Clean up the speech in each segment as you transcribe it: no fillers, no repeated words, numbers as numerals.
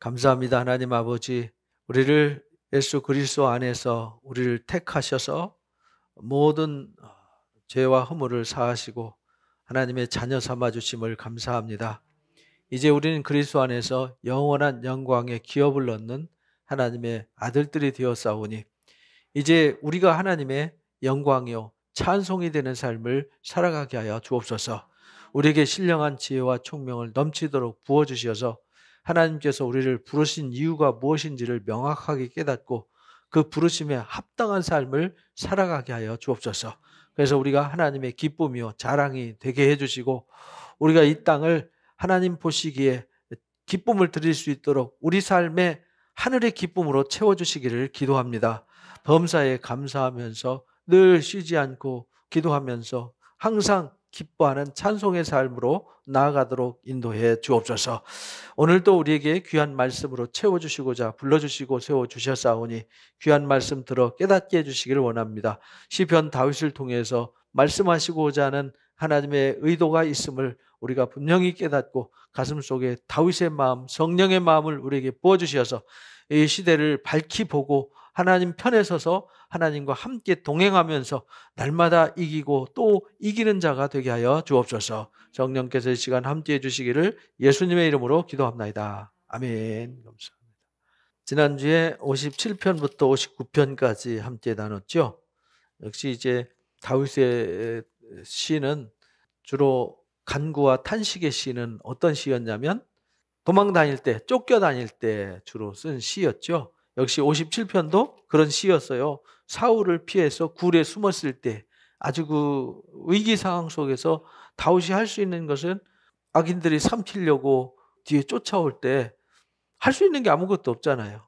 감사합니다. 하나님 아버지, 우리를 예수 그리스도 안에서 우리를 택하셔서 모든 죄와 허물을 사하시고 하나님의 자녀 삼아 주심을 감사합니다. 이제 우리는 그리스도 안에서 영원한 영광의 기업을 얻는 하나님의 아들들이 되었사오니 이제 우리가 하나님의 영광이요 찬송이 되는 삶을 살아가게 하여 주옵소서. 우리에게 신령한 지혜와 총명을 넘치도록 부어주셔서 하나님께서 우리를 부르신 이유가 무엇인지를 명확하게 깨닫고 그 부르심에 합당한 삶을 살아가게 하여 주옵소서. 그래서 우리가 하나님의 기쁨이요 자랑이 되게 해주시고 우리가 이 땅을 하나님 보시기에 기쁨을 드릴 수 있도록 우리 삶에 하늘의 기쁨으로 채워주시기를 기도합니다. 범사에 감사하면서 늘 쉬지 않고 기도하면서 항상 기뻐하는 찬송의 삶으로 나아가도록 인도해 주옵소서. 오늘도 우리에게 귀한 말씀으로 채워주시고자 불러주시고 세워주셨사오니 귀한 말씀 들어 깨닫게 해주시기를 원합니다. 시편 다윗을 통해서 말씀하시고자 하는 하나님의 의도가 있음을 우리가 분명히 깨닫고 가슴속에 다윗의 마음, 성령의 마음을 우리에게 부어주셔서 이 시대를 밝히 보고 하나님 편에 서서 하나님과 함께 동행하면서 날마다 이기고 또 이기는 자가 되게 하여 주옵소서. 성령께서 이 시간 함께해 주시기를 예수님의 이름으로 기도합나이다. 아멘. 감사합니다. 지난주에 57편부터 59편까지 함께 나눴죠. 역시 이제 다윗의 시는 주로 간구와 탄식의 시는 어떤 시였냐면 도망 다닐 때, 쫓겨 다닐 때 주로 쓴 시였죠. 역시 57편도 그런 시였어요. 사울을 피해서 굴에 숨었을 때 아주 그 위기 상황 속에서 다윗이 할 수 있는 것은 악인들이 삼키려고 뒤에 쫓아올 때 할 수 있는 게 아무것도 없잖아요.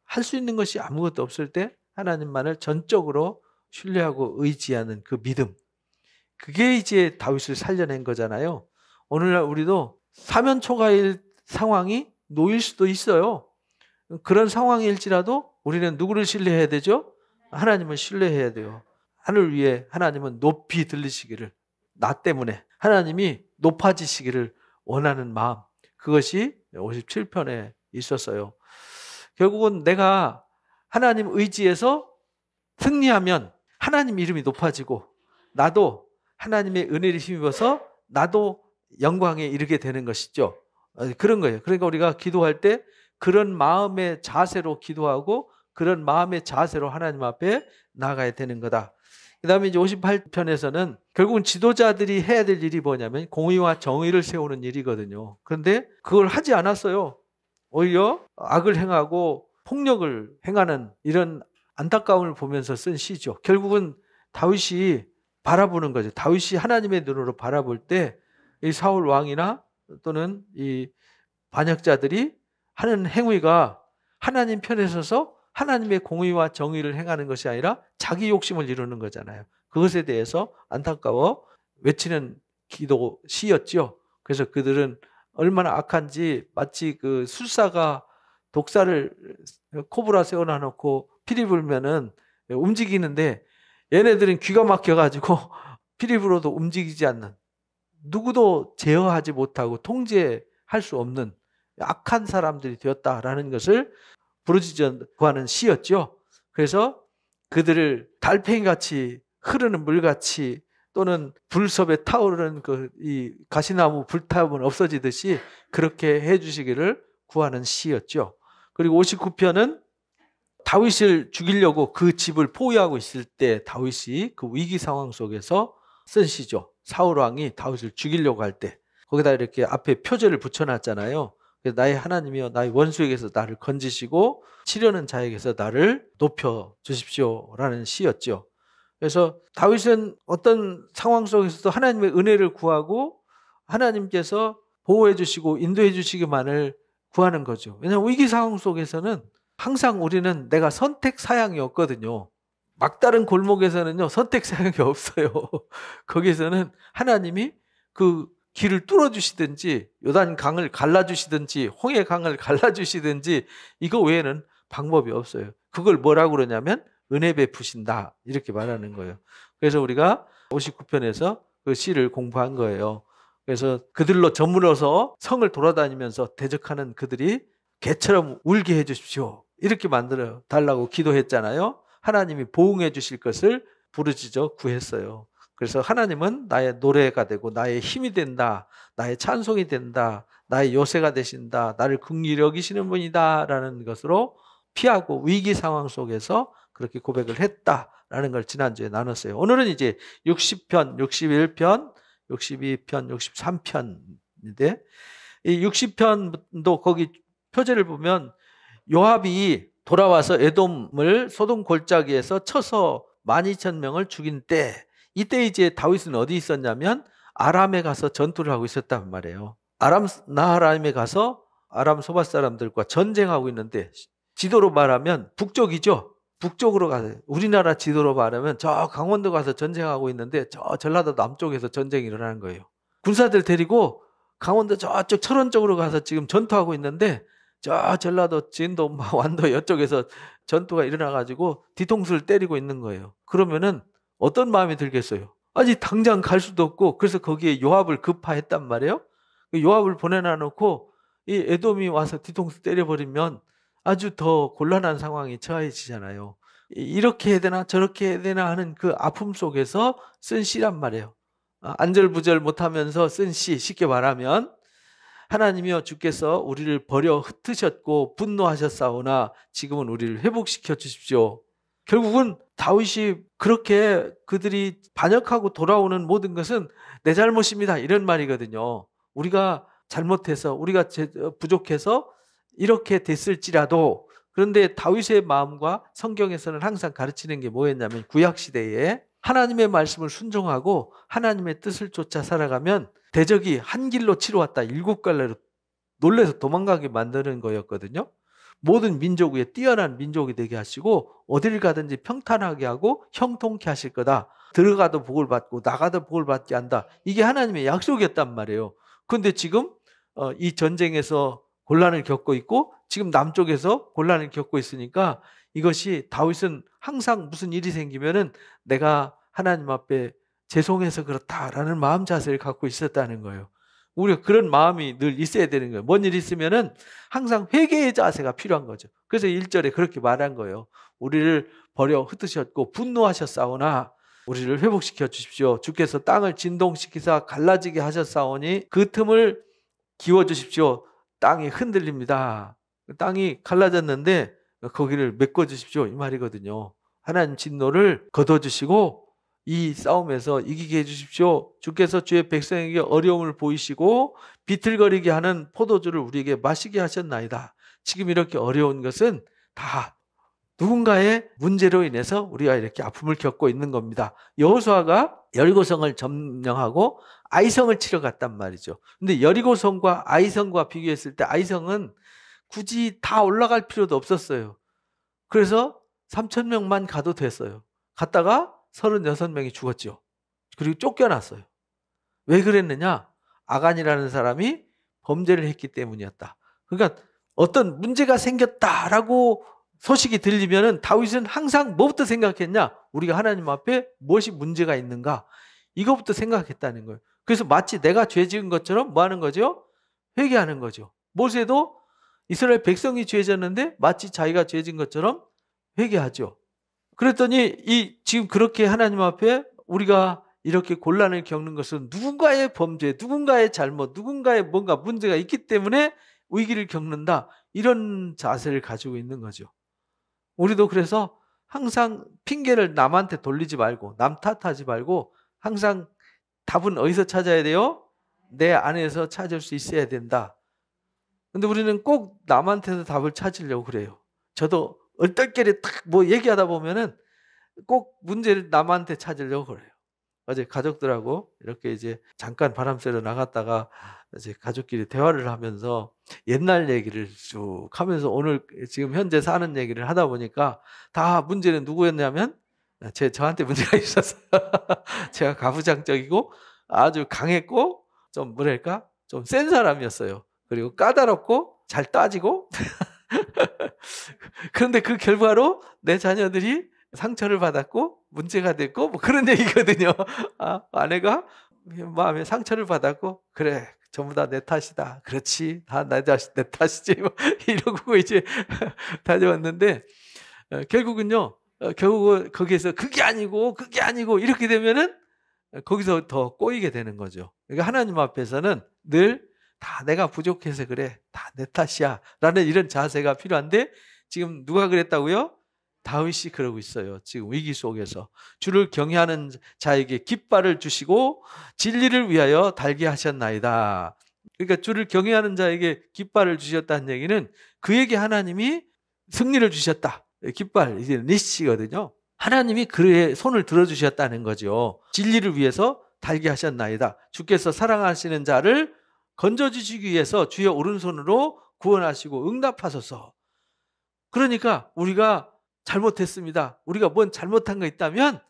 할 수 있는 것이 아무것도 없을 때 하나님만을 전적으로 신뢰하고 의지하는 그 믿음, 그게 이제 다윗을 살려낸 거잖아요. 오늘날 우리도 사면초가일 상황이 놓일 수도 있어요. 그런 상황일지라도 우리는 누구를 신뢰해야 되죠? 하나님을 신뢰해야 돼요. 하늘 위에 하나님은 높이 들리시기를, 나 때문에 하나님이 높아지시기를 원하는 마음, 그것이 57편에 있었어요. 결국은 내가 하나님 의지에서 승리하면 하나님 이름이 높아지고 나도 하나님의 은혜를 힘입어서 나도 영광에 이르게 되는 것이죠. 그런 거예요. 그러니까 우리가 기도할 때 그런 마음의 자세로 기도하고 그런 마음의 자세로 하나님 앞에 나아가야 되는 거다. 그 다음에 이제 58편에서는 결국은 지도자들이 해야 될 일이 뭐냐면 공의와 정의를 세우는 일이거든요. 그런데 그걸 하지 않았어요. 오히려 악을 행하고 폭력을 행하는 이런 안타까움을 보면서 쓴 시죠. 결국은 다윗이 바라보는 거죠. 다윗이 하나님의 눈으로 바라볼 때 이 사울 왕이나 또는 이 반역자들이 하는 행위가 하나님 편에 서서 하나님의 공의와 정의를 행하는 것이 아니라 자기 욕심을 이루는 거잖아요. 그것에 대해서 안타까워 외치는 기도 시였죠. 그래서 그들은 얼마나 악한지 마치 그 술사가 독사를 코브라 세워놔놓고 피리 불면은 움직이는데 얘네들은 귀가 막혀가지고 피리 불어도 움직이지 않는, 누구도 제어하지 못하고 통제할 수 없는 악한 사람들이 되었다라는 것을 부르짖고 하는 시였죠. 그래서 그들을 달팽이같이 흐르는 물같이 또는 불섭에 타오르는 이 가시나무 불타면 없어지듯이 그렇게 해주시기를 구하는 시였죠. 그리고 59편은 다윗을 죽이려고 그 집을 포위하고 있을 때 다윗이 그 위기 상황 속에서 쓴 시죠. 사울 왕이 다윗을 죽이려고 할 때 거기다 이렇게 앞에 표제를 붙여놨잖아요. 나의 하나님이여 나의 원수에게서 나를 건지시고 치려는 자에게서 나를 높여 주십시오라는 시였죠. 그래서 다윗은 어떤 상황 속에서도 하나님의 은혜를 구하고 하나님께서 보호해 주시고 인도해 주시기만을 구하는 거죠. 왜냐하면 위기 상황 속에서는 항상 우리는 내가 선택 사양이 없거든요. 막다른 골목에서는요 선택 사양이 없어요. 거기서는 하나님이 그 길을 뚫어주시든지 요단 강을 갈라주시든지 홍해 강을 갈라주시든지 이거 외에는 방법이 없어요. 그걸 뭐라고 그러냐면 은혜 베푸신다 이렇게 말하는 거예요. 그래서 우리가 59편에서 그 시를 공부한 거예요. 그래서 그들로 저물어서 성을 돌아다니면서 대적하는 그들이 개처럼 울게 해주십시오. 이렇게 만들어 달라고 기도했잖아요. 하나님이 보응해 주실 것을 부르짖어 구했어요. 그래서 하나님은 나의 노래가 되고 나의 힘이 된다. 나의 찬송이 된다. 나의 요새가 되신다. 나를 긍휼히 여기시는 분이다. 라는 것으로 피하고 위기 상황 속에서 그렇게 고백을 했다라는 걸 지난주에 나눴어요. 오늘은 이제 60편, 61편, 62편, 63편인데 이 60편도 거기 표제를 보면 요압이 돌아와서 에돔을 소돔 골짜기에서 쳐서 12,000명을 죽인 때, 이때 이제 다윗은 어디 있었냐면 아람에 가서 전투를 하고 있었단 말이에요. 나하라임에 가서 아람 소바 사람들과 전쟁하고 있는데, 지도로 말하면 북쪽이죠. 북쪽으로 가서, 우리나라 지도로 말하면 저 강원도 가서 전쟁하고 있는데 저 전라도 남쪽에서 전쟁이 일어나는 거예요. 군사들 데리고 강원도 저쪽 철원 쪽으로 가서 지금 전투하고 있는데 저 전라도 진도 완도 이쪽에서 전투가 일어나가지고 뒤통수를 때리고 있는 거예요. 그러면은 어떤 마음이 들겠어요? 아니 당장 갈 수도 없고, 그래서 거기에 요압을 급파했단 말이에요. 요압을 보내놔 놓고 이 에돔이 와서 뒤통수 때려버리면 아주 더 곤란한 상황이 처해지잖아요. 이렇게 해야 되나 저렇게 해야 되나 하는 그 아픔 속에서 쓴 시란 말이에요. 안절부절 못하면서 쓴 시, 쉽게 말하면 하나님이여 주께서 우리를 버려 흩으셨고 분노하셨사오나 지금은 우리를 회복시켜 주십시오. 결국은 다윗이 그렇게 그들이 반역하고 돌아오는 모든 것은 내 잘못입니다, 이런 말이거든요. 우리가 잘못해서, 우리가 부족해서 이렇게 됐을지라도, 그런데 다윗의 마음과 성경에서는 항상 가르치는 게 뭐였냐면, 구약시대에 하나님의 말씀을 순종하고 하나님의 뜻을 쫓아 살아가면 대적이 한 길로 치러 왔다 7갈래로 놀래서 도망가게 만드는 거였거든요. 모든 민족 위에 뛰어난 민족이 되게 하시고 어딜 가든지 평탄하게 하고 형통케 하실 거다. 들어가도 복을 받고 나가도 복을 받게 한다. 이게 하나님의 약속이었단 말이에요. 그런데 지금 이 전쟁에서 곤란을 겪고 있고 지금 남쪽에서 곤란을 겪고 있으니까, 이것이 다윗은 항상 무슨 일이 생기면은 내가 하나님 앞에 죄송해서 그렇다라는 마음 자세를 갖고 있었다는 거예요. 우리가 그런 마음이 늘 있어야 되는 거예요. 뭔 일이 있으면은 항상 회개의 자세가 필요한 거죠. 그래서 1절에 그렇게 말한 거예요. 우리를 버려 흩으셨고 분노하셨사오나 우리를 회복시켜 주십시오. 주께서 땅을 진동시키사 갈라지게 하셨사오니 그 틈을 기워 주십시오. 땅이 흔들립니다. 땅이 갈라졌는데 거기를 메꿔 주십시오, 이 말이거든요. 하나님 진노를 거둬주시고 이 싸움에서 이기게 해주십시오. 주께서 주의 백성에게 어려움을 보이시고 비틀거리게 하는 포도주를 우리에게 마시게 하셨나이다. 지금 이렇게 어려운 것은 다 누군가의 문제로 인해서 우리가 이렇게 아픔을 겪고 있는 겁니다. 여호수아가 여리고성을 점령하고 아이성을 치러 갔단 말이죠. 근데 여리고성과 아이성과 비교했을 때 아이성은 굳이 다 올라갈 필요도 없었어요. 그래서 3,000명만 가도 됐어요. 갔다가 36명이 죽었죠. 그리고 쫓겨났어요. 왜 그랬느냐? 아간이라는 사람이 범죄를 했기 때문이었다. 그러니까 어떤 문제가 생겼다라고 소식이 들리면은 다윗은 항상 뭐부터 생각했냐? 우리가 하나님 앞에 무엇이 문제가 있는가? 이거부터 생각했다는 거예요. 그래서 마치 내가 죄 지은 것처럼 뭐 하는 거죠? 회개하는 거죠. 모세도 이스라엘 백성이 죄 졌는데 마치 자기가 죄 지은 것처럼 회개하죠. 그랬더니 지금 그렇게 하나님 앞에 우리가 이렇게 곤란을 겪는 것은 누군가의 범죄, 누군가의 잘못, 누군가의 뭔가 문제가 있기 때문에 위기를 겪는다, 이런 자세를 가지고 있는 거죠. 우리도 그래서 항상 핑계를 남한테 돌리지 말고 남 탓하지 말고 항상 답은 어디서 찾아야 돼요? 내 안에서 찾을 수 있어야 된다. 근데 우리는 꼭 남한테서 답을 찾으려고 그래요. 저도 얼떨결에 딱 뭐 얘기하다 보면은 꼭 문제를 남한테 찾으려고 그래요. 어제 가족들하고 이렇게 이제 잠깐 바람 쐬러 나갔다가 이제 가족끼리 대화를 하면서 옛날 얘기를 쭉 하면서 오늘 지금 현재 사는 얘기를 하다 보니까 다 문제는 누구였냐면 저한테 문제가 있었어요. 제가 가부장적이고 아주 강했고 좀 뭐랄까 좀 센 사람이었어요. 그리고 까다롭고 잘 따지고 그런데 그 결과로 내 자녀들이 상처를 받았고 문제가 됐고 뭐 그런 얘기거든요. 아내가 마음에 상처를 받았고, 그래 전부 다 내 탓이다. 그렇지, 다 내 탓이지. 뭐 이러고 이제 다녀왔는데 결국은요. 결국은 거기에서 그게 아니고 이렇게 되면은 거기서 더 꼬이게 되는 거죠. 그러니까 하나님 앞에서는 늘 다 내가 부족해서 그래, 다 내 탓이야 라는 이런 자세가 필요한데, 지금 누가 그랬다고요? 다윗이 그러고 있어요. 지금 위기 속에서 주를 경외하는 자에게 깃발을 주시고 진리를 위하여 달게 하셨나이다. 그러니까 주를 경외하는 자에게 깃발을 주셨다는 얘기는 그에게 하나님이 승리를 주셨다. 깃발, 이제 니시거든요. 하나님이 그의 손을 들어주셨다는 거죠. 진리를 위해서 달게 하셨나이다. 주께서 사랑하시는 자를 건져주시기 위해서 주의 오른손으로 구원하시고 응답하소서. 그러니까 우리가 잘못했습니다. 우리가 뭔 잘못한 거 있다면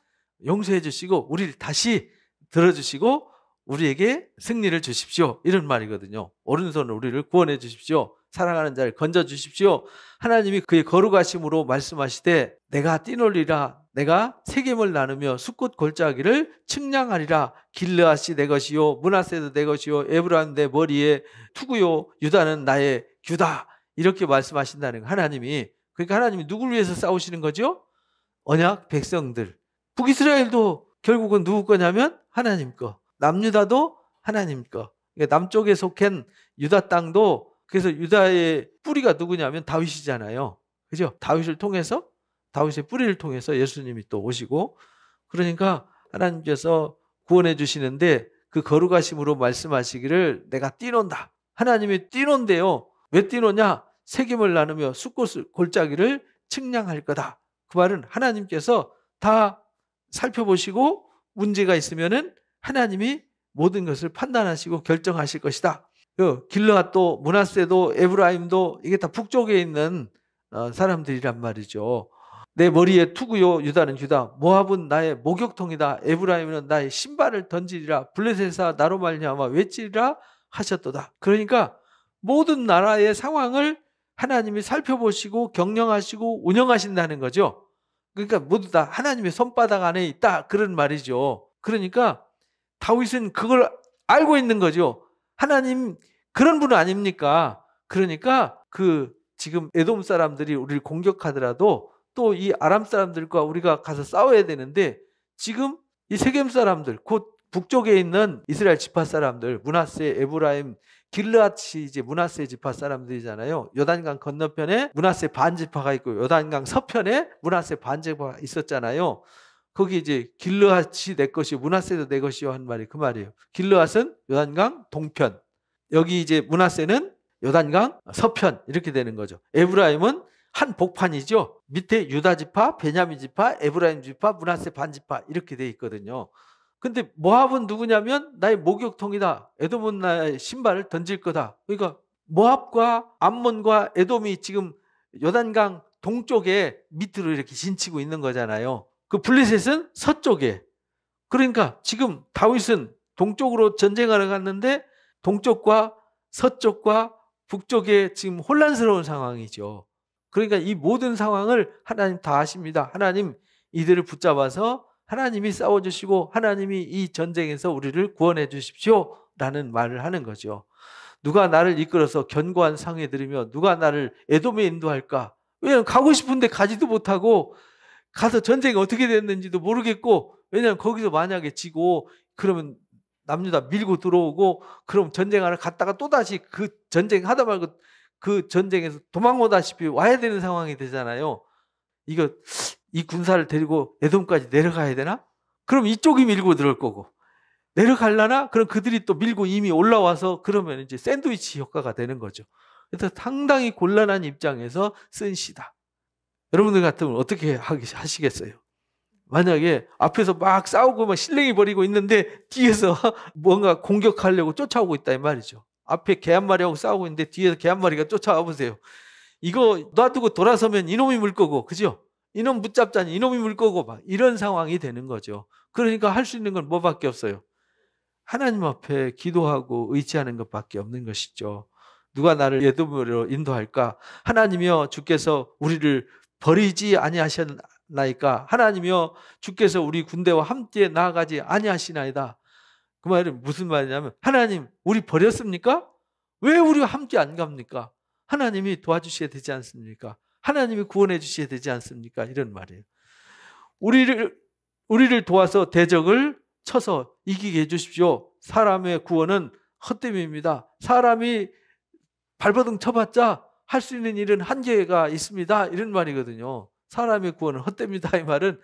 용서해 주시고 우리를 다시 들어주시고 우리에게 승리를 주십시오. 이런 말이거든요. 오른손으로 우리를 구원해 주십시오. 사랑하는 자를 건져 주십시오. 하나님이 그의 거룩하심으로 말씀하시되 내가 뛰놀리라. 내가 세겜을 나누며 숫꽃 골짜기를 측량하리라. 길르앗이 내 것이요 므낫세도 내 것이요 에브라임 내 머리에 투구요 유다는 나의 규다. 이렇게 말씀하신다는 거. 하나님이. 그러니까 하나님이 누구를 위해서 싸우시는 거죠? 언약 백성들. 북이스라엘도 결국은 누구 거냐면 하나님 거. 남유다도 하나님 거. 그러니까 남쪽에 속한 유다 땅도, 그래서 유다의 뿌리가 누구냐면 다윗이잖아요. 그죠? 다윗의 뿌리를 통해서 예수님이 또 오시고, 그러니까 하나님께서 구원해 주시는데 그 거룩하심으로 말씀하시기를 내가 뛰논다. 하나님이 뛰논대요. 왜 뛰노냐? 세겜을 나누며 숫꽃 골짜기를 측량할 거다. 그 말은 하나님께서 다 살펴보시고 문제가 있으면은 하나님이 모든 것을 판단하시고 결정하실 것이다. 길르앗도 므낫세도 에브라임도 이게 다 북쪽에 있는 사람들이란 말이죠. 내 머리에 투구요 유다는 규다. 모압은 나의 목욕통이다. 에브라임은 나의 신발을 던지리라. 블레셋아 나로 말미암아 외치리라 하셨도다. 그러니까 모든 나라의 상황을 하나님이 살펴보시고 경영하시고 운영하신다는 거죠. 그러니까 모두 다 하나님의 손바닥 안에 있다, 그런 말이죠. 그러니까 다윗은 그걸 알고 있는 거죠. 하나님 그런 분 아닙니까? 그러니까 지금 에돔 사람들이 우리를 공격하더라도 또 이 아람 사람들과 우리가 가서 싸워야 되는데, 지금 이 세겜 사람들, 곧 북쪽에 있는 이스라엘 지파 사람들, 므낫세, 에브라임, 길르앗이 이제 므낫세 지파 사람들이잖아요. 요단강 건너편에 므낫세 반지파가 있고 요단강 서편에 므낫세 반지파가 있었잖아요. 거기 이제 길르앗이 내 것이요 므낫세도 내 것이요 한 말이 그 말이에요. 길르앗은 요단강 동편, 여기 이제 므낫세는 요단강 서편, 이렇게 되는 거죠. 에브라임은 한 복판이죠. 밑에 유다 지파, 베냐민 지파, 에브라임 지파, 므낫세 반지파 이렇게 돼 있거든요. 근데 모압은 누구냐면 나의 목욕통이다. 에돔은 나의 신발을 던질 거다. 그러니까 모압과 암몬과 에돔이 지금 요단강 동쪽에 밑으로 이렇게 진치고 있는 거잖아요. 그 블레셋은 서쪽에. 그러니까 지금 다윗은 동쪽으로 전쟁하러 갔는데 동쪽과 서쪽과 북쪽에 지금 혼란스러운 상황이죠. 그러니까 이 모든 상황을 하나님 다 아십니다. 하나님 이들을 붙잡아서 하나님이 싸워주시고 하나님이 이 전쟁에서 우리를 구원해 주십시오 라는 말을 하는 거죠. 누가 나를 이끌어서 견고한 상에 들이며 누가 나를 에돔에 인도할까? 왜냐하면 가고 싶은데 가지도 못하고 가서 전쟁이 어떻게 됐는지도 모르겠고, 왜냐하면 거기서 만약에 지고 그러면 남유다 밀고 들어오고 그럼 전쟁하러 갔다가 또다시 그 전쟁하다 말고 그 전쟁에서 도망오다시피 와야 되는 상황이 되잖아요. 이 군사를 데리고 에돔까지 내려가야 되나? 그럼 이쪽이 밀고 들어올 거고, 내려가려나? 그럼 그들이 또 밀고 이미 올라와서 그러면 이제 샌드위치 효과가 되는 거죠. 그래서 상당히 곤란한 입장에서 쓴 시다. 여러분들 같으면 어떻게 하시겠어요? 만약에 앞에서 막 싸우고 막 실랭이 벌이고 있는데 뒤에서 뭔가 공격하려고 쫓아오고 있다 이 말이죠. 앞에 개 한 마리하고 싸우고 있는데 뒤에서 개 한 마리가 쫓아와 보세요. 이거 놔두고 돌아서면 이놈이 물 거고, 그죠? 이놈 붙잡자니 이놈이 물 거고, 막 이런 상황이 되는 거죠. 그러니까 할 수 있는 건 뭐밖에 없어요? 하나님 앞에 기도하고 의지하는 것밖에 없는 것이죠. 누가 나를 에돔으로 인도할까? 하나님이여 주께서 우리를 버리지 아니하셨나이까? 하나님이여 주께서 우리 군대와 함께 나아가지 아니하시나이다. 그 말은 무슨 말이냐면 하나님 우리 버렸습니까? 왜 우리가 함께 안 갑니까? 하나님이 도와주셔야 되지 않습니까? 하나님이 구원해 주셔야 되지 않습니까? 이런 말이에요. 우리를 도와서 대적을 쳐서 이기게 해주십시오. 사람의 구원은 헛됨입니다. 사람이 발버둥 쳐봤자 할 수 있는 일은 한계가 있습니다. 이런 말이거든요. 사람의 구원은 헛됩니다. 이 말은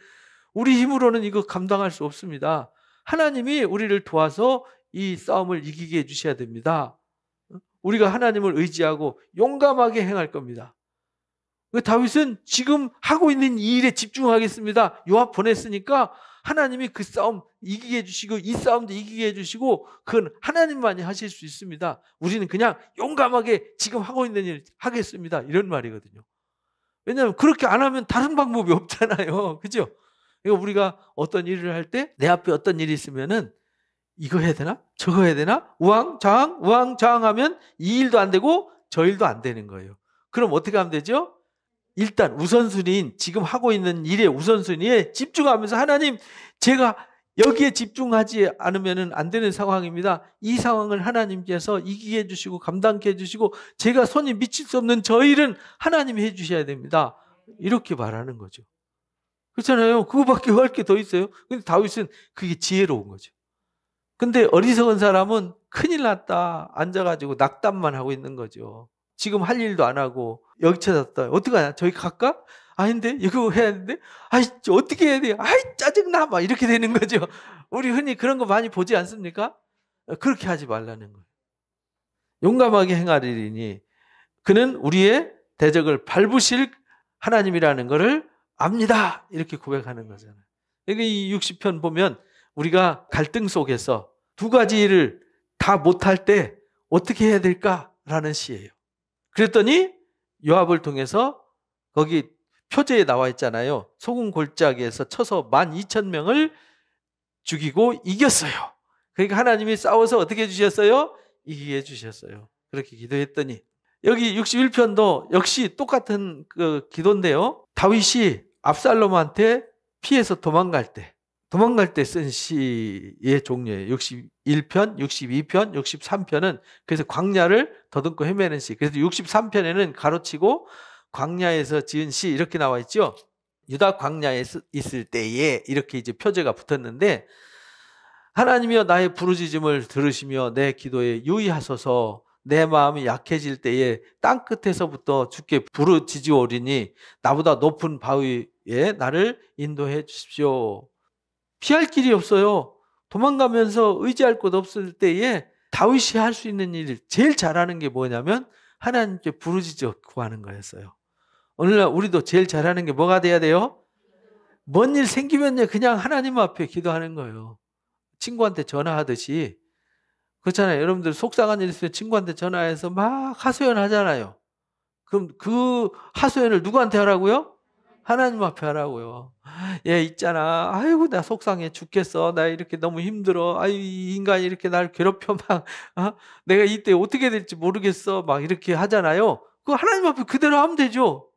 우리 힘으로는 이거 감당할 수 없습니다. 하나님이 우리를 도와서 이 싸움을 이기게 해주셔야 됩니다. 우리가 하나님을 의지하고 용감하게 행할 겁니다. 다윗은 지금 하고 있는 이 일에 집중하겠습니다. 요압 보냈으니까 하나님이 그 싸움 이기게 해주시고 이 싸움도 이기게 해주시고 그건 하나님만이 하실 수 있습니다. 우리는 그냥 용감하게 지금 하고 있는 일 하겠습니다. 이런 말이거든요. 왜냐하면 그렇게 안 하면 다른 방법이 없잖아요. 그죠? 그러니까 우리가 어떤 일을 할 때 내 앞에 어떤 일이 있으면은 이거 해야 되나? 저거 해야 되나? 우왕좌왕 하면 이 일도 안 되고 저 일도 안 되는 거예요. 그럼 어떻게 하면 되죠? 일단 우선순위인 지금 하고 있는 일의 우선순위에 집중하면서 하나님 제가 여기에 집중하지 않으면 안 되는 상황입니다. 이 상황을 하나님께서 이기게 해주시고 감당케 해주시고 제가 손이 미칠 수 없는 저 일은 하나님이 해주셔야 됩니다. 이렇게 말하는 거죠. 그렇잖아요. 그거밖에 할 게 더 있어요. 근데 다윗은 그게 지혜로운 거죠. 근데 어리석은 사람은 큰일 났다 앉아가지고 낙담만 하고 있는 거죠. 지금 할 일도 안 하고 여기 찾았다. 어떡하냐? 저기 갈까? 아닌데 이거 해야 하는데 아이 어떻게 해야 돼? 아이 짜증나 막 이렇게 되는 거죠. 우리 흔히 그런 거 많이 보지 않습니까? 그렇게 하지 말라는 거예요. 용감하게 행하리니 그는 우리의 대적을 밟으실 하나님이라는 것을 압니다. 이렇게 고백하는 거잖아요. 여기 이 60편 보면 우리가 갈등 속에서 두 가지 일을 다 못할 때 어떻게 해야 될까라는 시예요. 그랬더니 요압을 통해서 거기 표제에 나와 있잖아요. 소금 골짜기에서 쳐서 12,000명을 죽이고 이겼어요. 그러니까 하나님이 싸워서 어떻게 해주셨어요? 이기게 해주셨어요. 그렇게 기도했더니 여기 61편도 역시 똑같은 그 기도인데요. 다윗이 압살롬한테 피해서 도망갈 때 쓴 시의 종류예요. 61편, 62편, 63편은 그래서 광야를 더듬고 헤매는 시. 그래서 63편에는 가로치고 광야에서 지은 시 이렇게 나와 있죠. 유다 광야에 있을 때에 이렇게 이제 표제가 붙었는데 하나님이여 나의 부르짖음을 들으시며 내 기도에 유의하소서. 내 마음이 약해질 때에 땅 끝에서부터 주께 부르짖으오리니 나보다 높은 바위에 나를 인도해 주십시오. 피할 길이 없어요. 도망가면서 의지할 곳 없을 때에 다윗이 할 수 있는 일 제일 잘하는 게 뭐냐면 하나님께 부르짖어 구하는 거였어요. 오늘날 우리도 제일 잘하는 게 뭐가 돼야 돼요? 뭔 일 생기면요 그냥 하나님 앞에 기도하는 거예요. 친구한테 전화하듯이. 그렇잖아요. 여러분들 속상한 일 있으면 친구한테 전화해서 막 하소연하잖아요. 그럼 그 하소연을 누구한테 하라고요? 하나님 앞에 하라고요. 얘 있잖아. 아이고 나 속상해 죽겠어. 나 이렇게 너무 힘들어. 아유 이 인간이 이렇게 날 괴롭혀 막. 내가 이때 어떻게 될지 모르겠어. 막 이렇게 하잖아요. 그거 하나님 앞에 그대로 하면 되죠.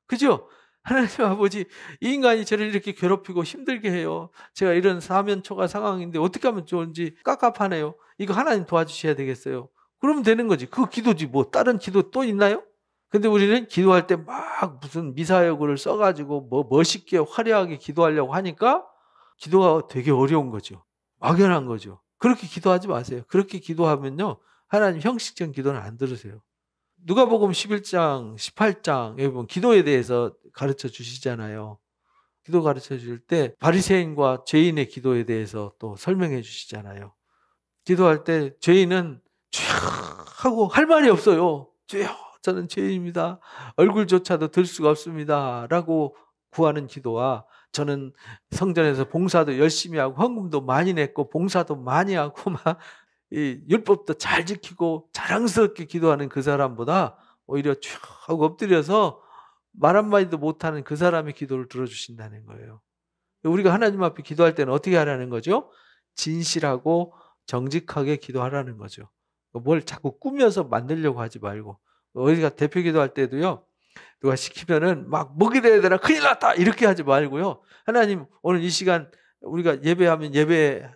그죠? 하나님 아버지 이 인간이 저를 이렇게 괴롭히고 힘들게 해요. 제가 이런 사면초가 상황인데 어떻게 하면 좋은지 깝깝하네요. 이거 하나님 도와주셔야 되겠어요. 그러면 되는 거지. 그 기도지 뭐 다른 기도 또 있나요? 근데 우리는 기도할 때 막 무슨 미사여구를 써가지고 뭐 멋있게 화려하게 기도하려고 하니까 기도가 되게 어려운 거죠. 막연한 거죠. 그렇게 기도하지 마세요. 그렇게 기도하면요 하나님 형식적인 기도는 안 들으세요. 누가복음 11장 18장 여기 보면 기도에 대해서 가르쳐 주시잖아요. 기도 가르쳐 줄 때 바리새인과 죄인의 기도에 대해서 또 설명해 주시잖아요. 기도할 때 죄인은 주여 하고 할 말이 없어요. 주여 저는 죄인입니다. 얼굴조차도 들 수가 없습니다. 라고 구하는 기도와 저는 성전에서 봉사도 열심히 하고 헌금도 많이 냈고 봉사도 많이 하고 막 이 율법도 잘 지키고 자랑스럽게 기도하는 그 사람보다 오히려 쭉 하고 엎드려서 말 한마디도 못하는 그 사람의 기도를 들어주신다는 거예요. 우리가 하나님 앞에 기도할 때는 어떻게 하라는 거죠? 진실하고 정직하게 기도하라는 거죠. 뭘 자꾸 꾸며서 만들려고 하지 말고. 우리가 대표 기도할 때도요. 누가 시키면은 막 먹이 돼야 되나 큰일 났다 이렇게 하지 말고요. 하나님 오늘 이 시간 우리가 예배하면 예배에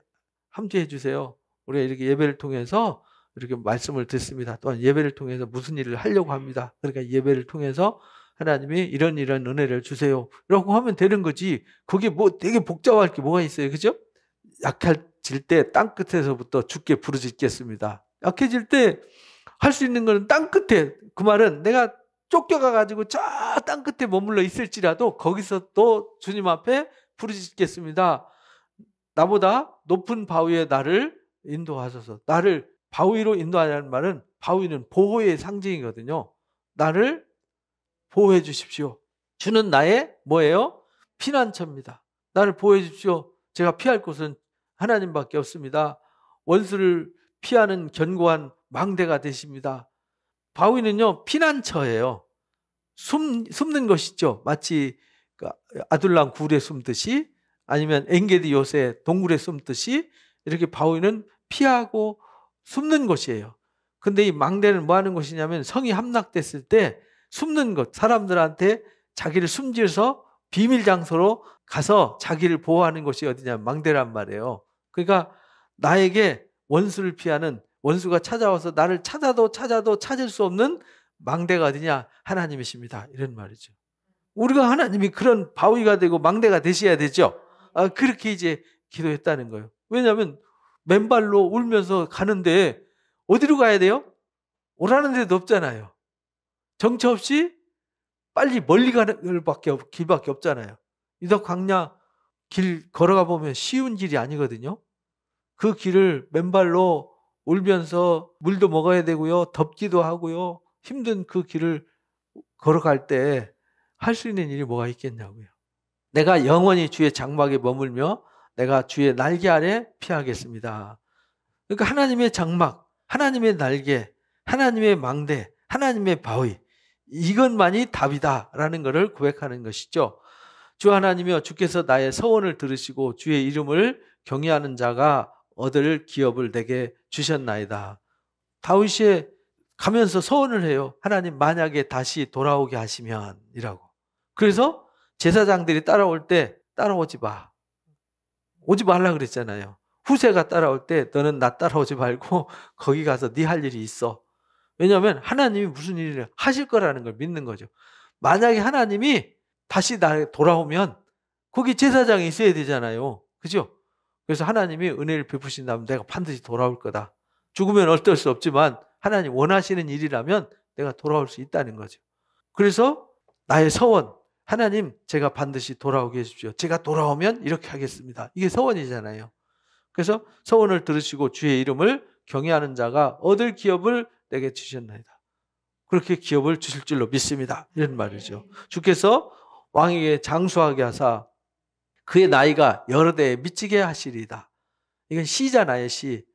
함께해 주세요. 우리가 이렇게 예배를 통해서 이렇게 말씀을 듣습니다. 또한 예배를 통해서 무슨 일을 하려고 합니다. 그러니까 예배를 통해서 하나님이 이런 은혜를 주세요 라고 하면 되는 거지. 그게 뭐 되게 복잡할 게 뭐가 있어요. 그죠? 약해질 때 땅끝에서부터 주께 부르짖겠습니다. 약해질 때 할 수 있는 거는 땅끝에, 그 말은 내가 쫓겨가가지고 저 땅끝에 머물러 있을지라도 거기서 또 주님 앞에 부르짖겠습니다. 나보다 높은 바위에 나를 인도하소서. 나를 바위로 인도하라는 말은, 바위는 보호의 상징이거든요. 나를 보호해 주십시오. 주는 나의 뭐예요? 피난처입니다. 나를 보호해 주십시오. 제가 피할 곳은 하나님밖에 없습니다. 원수를 피하는 견고한 망대가 되십니다. 바위는요, 피난처예요. 숨는 것이죠. 마치 아둘람 굴에 숨듯이, 아니면 엔게디 요새 동굴에 숨듯이, 이렇게 바위는 피하고 숨는 곳이에요. 근데 이 망대는 뭐 하는 곳이냐면, 성이 함락됐을 때 숨는 것, 사람들한테 자기를 숨지어서 비밀 장소로 가서 자기를 보호하는 곳이 어디냐면 망대란 말이에요. 그러니까 나에게 원수를 피하는, 원수가 찾아와서 나를 찾아도 찾을 수 없는 망대가 어디냐? 하나님이십니다. 이런 말이죠. 우리가 하나님이 그런 바위가 되고 망대가 되셔야 되죠. 그렇게 이제 기도했다는 거예요. 왜냐하면 맨발로 울면서 가는데 어디로 가야 돼요? 오라는 데도 없잖아요. 정처 없이 빨리 멀리 가는 길밖에 없잖아요. 이덕 광야 길 걸어가 보면 쉬운 길이 아니거든요. 그 길을 맨발로 울면서 물도 먹어야 되고요. 덥기도 하고요. 힘든 그 길을 걸어갈 때 할 수 있는 일이 뭐가 있겠냐고요. 내가 영원히 주의 장막에 머물며 내가 주의 날개 아래 피하겠습니다. 그러니까 하나님의 장막, 하나님의 날개, 하나님의 망대, 하나님의 바위, 이것만이 답이다라는 것을 고백하는 것이죠. 주 하나님이여, 주께서 나의 서원을 들으시고 주의 이름을 경외하는 자가 얻을 기업을 내게 주셨나이다. 다윗이 가면서 서원을 해요. 하나님, 만약에 다시 돌아오게 하시면 이라고. 그래서 제사장들이 따라올 때 따라오지 마. 오지 말라 그랬잖아요. 후세가 따라올 때 너는 나 따라오지 말고 거기 가서 네 할 일이 있어. 왜냐하면 하나님이 무슨 일을 하실 거라는 걸 믿는 거죠. 만약에 하나님이 다시 돌아오면 거기 제사장이 있어야 되잖아요. 그죠? 그래서 하나님이 은혜를 베푸신다면 내가 반드시 돌아올 거다. 죽으면 어쩔 수 없지만 하나님 원하시는 일이라면 내가 돌아올 수 있다는 거죠. 그래서 나의 서원, 하나님 제가 반드시 돌아오게 해주십시오. 제가 돌아오면 이렇게 하겠습니다. 이게 서원이잖아요. 그래서 서원을 들으시고 주의 이름을 경외하는 자가 얻을 기업을 내게 주셨나이다. 그렇게 기업을 주실 줄로 믿습니다. 이런 말이죠. 주께서 왕에게 장수하게 하사 그의 나이가 여러 대에 미치게 하시리이다. 이건 시잖아요, 시.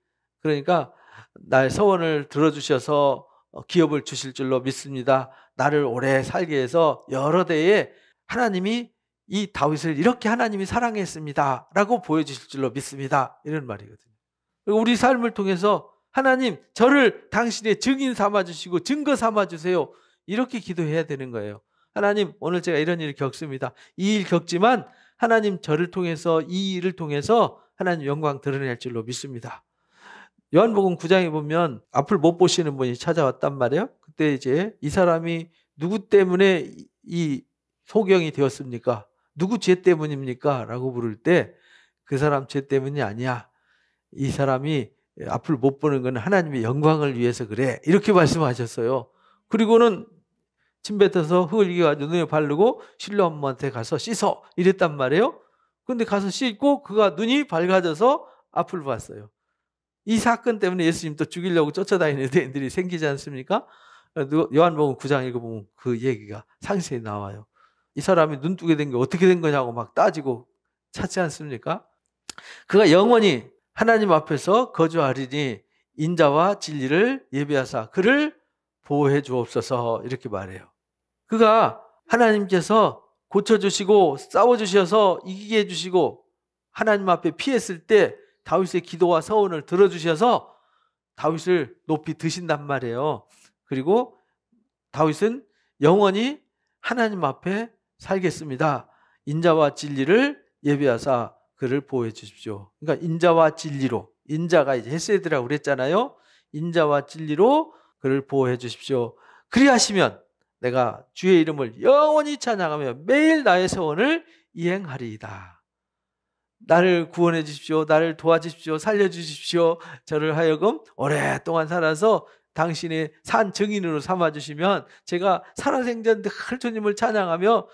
그러니까 나의 서원을 들어주셔서 기업을 주실 줄로 믿습니다. 나를 오래 살게 해서 여러 대에 하나님이 이 다윗을 이렇게 하나님이 사랑했습니다 라고 보여주실 줄로 믿습니다. 이런 말이거든요. 그리고 우리 삶을 통해서 하나님, 저를 당신의 증인 삼아주시고 증거 삼아주세요. 이렇게 기도해야 되는 거예요. 하나님, 오늘 제가 이런 일을 겪습니다. 이 일 겪지만 하나님, 저를 통해서, 이 일을 통해서 하나님 영광 드러낼 줄로 믿습니다. 요한복음 9장에 보면 앞을 못 보시는 분이 찾아왔단 말이에요. 그때 이제 이 사람이 누구 때문에 이 소경이 되었습니까? 누구 죄 때문입니까? 라고 물을 때 그 사람 죄 때문이 아니야. 이 사람이 앞을 못 보는 건 하나님의 영광을 위해서 그래. 이렇게 말씀하셨어요. 그리고는 침 뱉어서 흙을 이겨가지고 눈에 바르고 실로암모한테 가서 씻어. 이랬단 말이에요. 그런데 가서 씻고 그가 눈이 밝아져서 앞을 봤어요. 이 사건 때문에 예수님 또 죽이려고 쫓아다니는 애들이 생기지 않습니까? 요한복음 9장 읽어보면 그 얘기가 상세히 나와요. 이 사람이 눈뜨게 된 게 어떻게 된 거냐고 막 따지고 찾지 않습니까? 그가 영원히 하나님 앞에서 거주하리니 인자와 진리를 예비하사 그를 보호해 주옵소서 이렇게 말해요. 그가 하나님께서 고쳐주시고 싸워주셔서 이기게 해주시고 하나님 앞에 피했을 때 다윗의 기도와 서원을 들어주셔서 다윗을 높이 드신단 말이에요. 그리고 다윗은 영원히 하나님 앞에 살겠습니다. 인자와 진리를 예비하사 그를 보호해 주십시오. 그러니까 인자와 진리로 인자가 이제 헤세드라고 그랬잖아요. 인자와 진리로 그를 보호해 주십시오. 그리하시면 내가 주의 이름을 영원히 찬양하며 매일 나의 소원을 이행하리이다. 나를 구원해 주십시오. 나를 도와주십시오. 살려주십시오. 저를 하여금 오랫동안 살아서 당신의 산 증인으로 삼아주시면 제가 살아생전 늘 주님을 찬양하며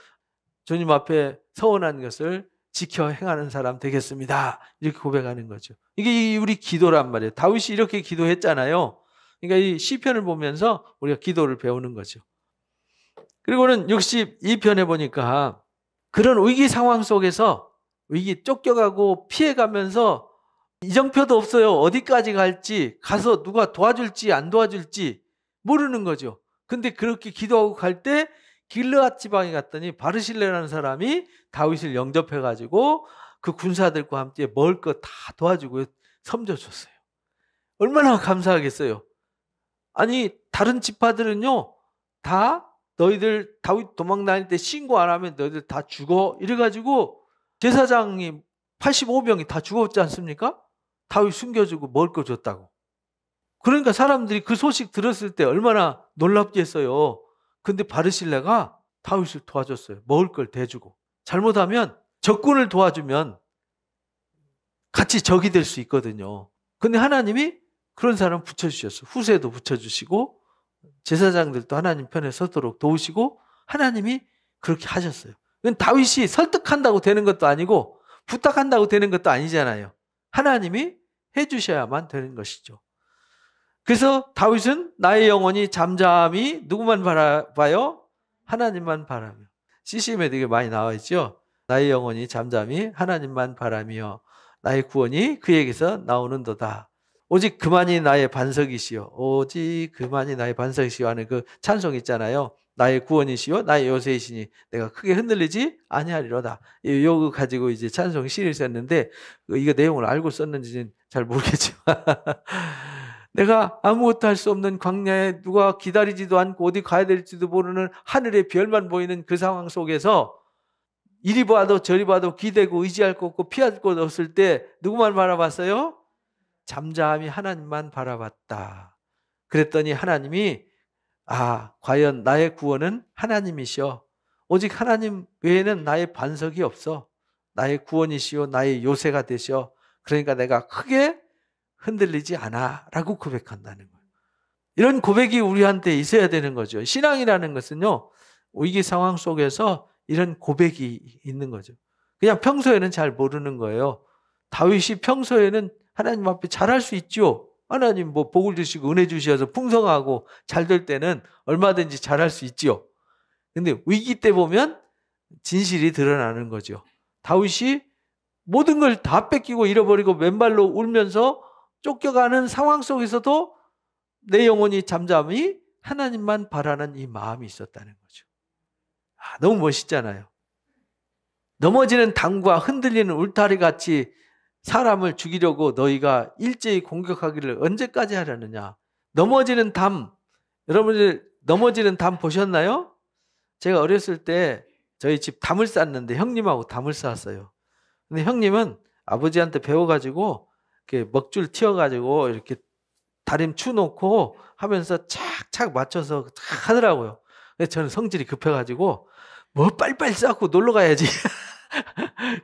주님 앞에 서원한 것을 지켜 행하는 사람 되겠습니다. 이렇게 고백하는 거죠. 이게 우리 기도란 말이에요. 다윗이 이렇게 기도했잖아요. 그러니까 이 시편을 보면서 우리가 기도를 배우는 거죠. 그리고는 62편에 보니까 그런 위기 상황 속에서 위기 쫓겨가고 피해가면서 이정표도 없어요. 어디까지 갈지, 가서 누가 도와줄지 안 도와줄지 모르는 거죠. 근데 그렇게 기도하고 갈 때 길르앗 지방에 갔더니 바르실레라는 사람이 다윗을 영접해가지고 그 군사들과 함께 먹을 것 다 도와주고 섬겨줬어요. 얼마나 감사하겠어요. 아니 다른 지파들은요 다 너희들 다윗 도망 다닐 때 신고 안 하면 너희들 다 죽어 이래가지고 제사장이 85명이 다 죽었지 않습니까? 다윗 숨겨주고 먹을 거 줬다고. 그러니까 사람들이 그 소식 들었을 때 얼마나 놀랍겠어요. 근데 바르실레가 다윗을 도와줬어요. 먹을 걸 대주고. 잘못하면 적군을 도와주면 같이 적이 될 수 있거든요. 근데 하나님이 그런 사람 붙여주셨어요. 후세도 붙여주시고 제사장들도 하나님 편에 서도록 도우시고 하나님이 그렇게 하셨어요. 다윗이 설득한다고 되는 것도 아니고 부탁한다고 되는 것도 아니잖아요. 하나님이 해주셔야만 되는 것이죠. 그래서 다윗은 나의 영혼이 잠잠히 누구만 바라봐요? 하나님만 바라며. CCM에 되게 많이 나와 있죠. 나의 영혼이 잠잠히 하나님만 바라며 나의 구원이 그에게서 나오는도다. 오직 그만이 나의 반석이시요. 오직 그만이 나의 반석이시요 하는 그 찬송 있잖아요. 나의 구원이시요 나의 요새이시니 내가 크게 흔들리지 아니하리로다. 이거 가지고 이제 찬송 시를 썼는데 이거 내용을 알고 썼는지는 잘 모르겠지만 내가 아무것도 할 수 없는 광야에 누가 기다리지도 않고 어디 가야 될지도 모르는 하늘의 별만 보이는 그 상황 속에서 이리 봐도 저리 봐도 기대고 의지할 것 없고 피할 것 없을 때 누구만 바라봤어요? 잠잠히 하나님만 바라봤다. 그랬더니 하나님이 과연 나의 구원은 하나님이시여. 오직 하나님 외에는 나의 반석이 없어. 나의 구원이시여 나의 요새가 되시어. 그러니까 내가 크게 흔들리지 않아 라고 고백한다는 거예요. 이런 고백이 우리한테 있어야 되는 거죠. 신앙이라는 것은요 위기 상황 속에서 이런 고백이 있는 거죠. 그냥 평소에는 잘 모르는 거예요. 다윗이 평소에는 하나님 앞에 잘할 수 있죠. 하나님 뭐 복을 주시고 은혜 주셔서 풍성하고 잘 될 때는 얼마든지 잘할 수 있죠. 근데 위기 때 보면 진실이 드러나는 거죠. 다윗이 모든 걸 다 뺏기고 잃어버리고 맨발로 울면서 쫓겨가는 상황 속에서도 내 영혼이 잠잠히 하나님만 바라는 이 마음이 있었다는 거죠. 너무 멋있잖아요. 넘어지는 담과 흔들리는 울타리 같이 사람을 죽이려고 너희가 일제히 공격하기를 언제까지 하려느냐. 넘어지는 담, 여러분들 넘어지는 담 보셨나요? 제가 어렸을 때 저희 집 담을 쌌는데 형님하고 담을 쌌어요. 근데 형님은 아버지한테 배워가지고 이렇게 먹줄 튀어가지고 이렇게 다림 추놓고 하면서 착착 맞춰서 하더라고요. 근데 저는 성질이 급해가지고 뭐 빨리빨리 쌓고 놀러 가야지.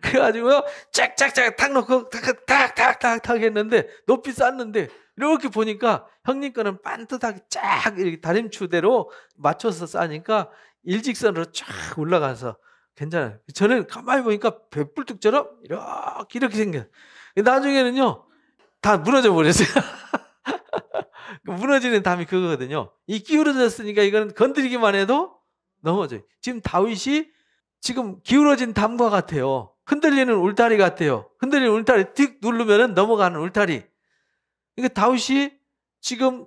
그래가지고요 짝짝짝 탁 놓고 탁탁탁탁 했는데 높이 쌓는데 이렇게 보니까 형님 거는 반듯하게 쫙 이렇게 다림추대로 맞춰서 쌓으니까 일직선으로 쫙 올라가서 괜찮아요. 저는 가만히 보니까 배불뚝처럼 이렇게 생겨요. 나중에는요 다 무너져 버렸어요. 무너지는 담이 그거거든요. 이 기울어졌으니까 이거는 건드리기만 해도 넘어져요. 지금 다윗이 지금 기울어진 담과 같아요. 흔들리는 울타리 같아요. 흔들리는 울타리 틱 누르면 넘어가는 울타리. 그러니까 다윗이 지금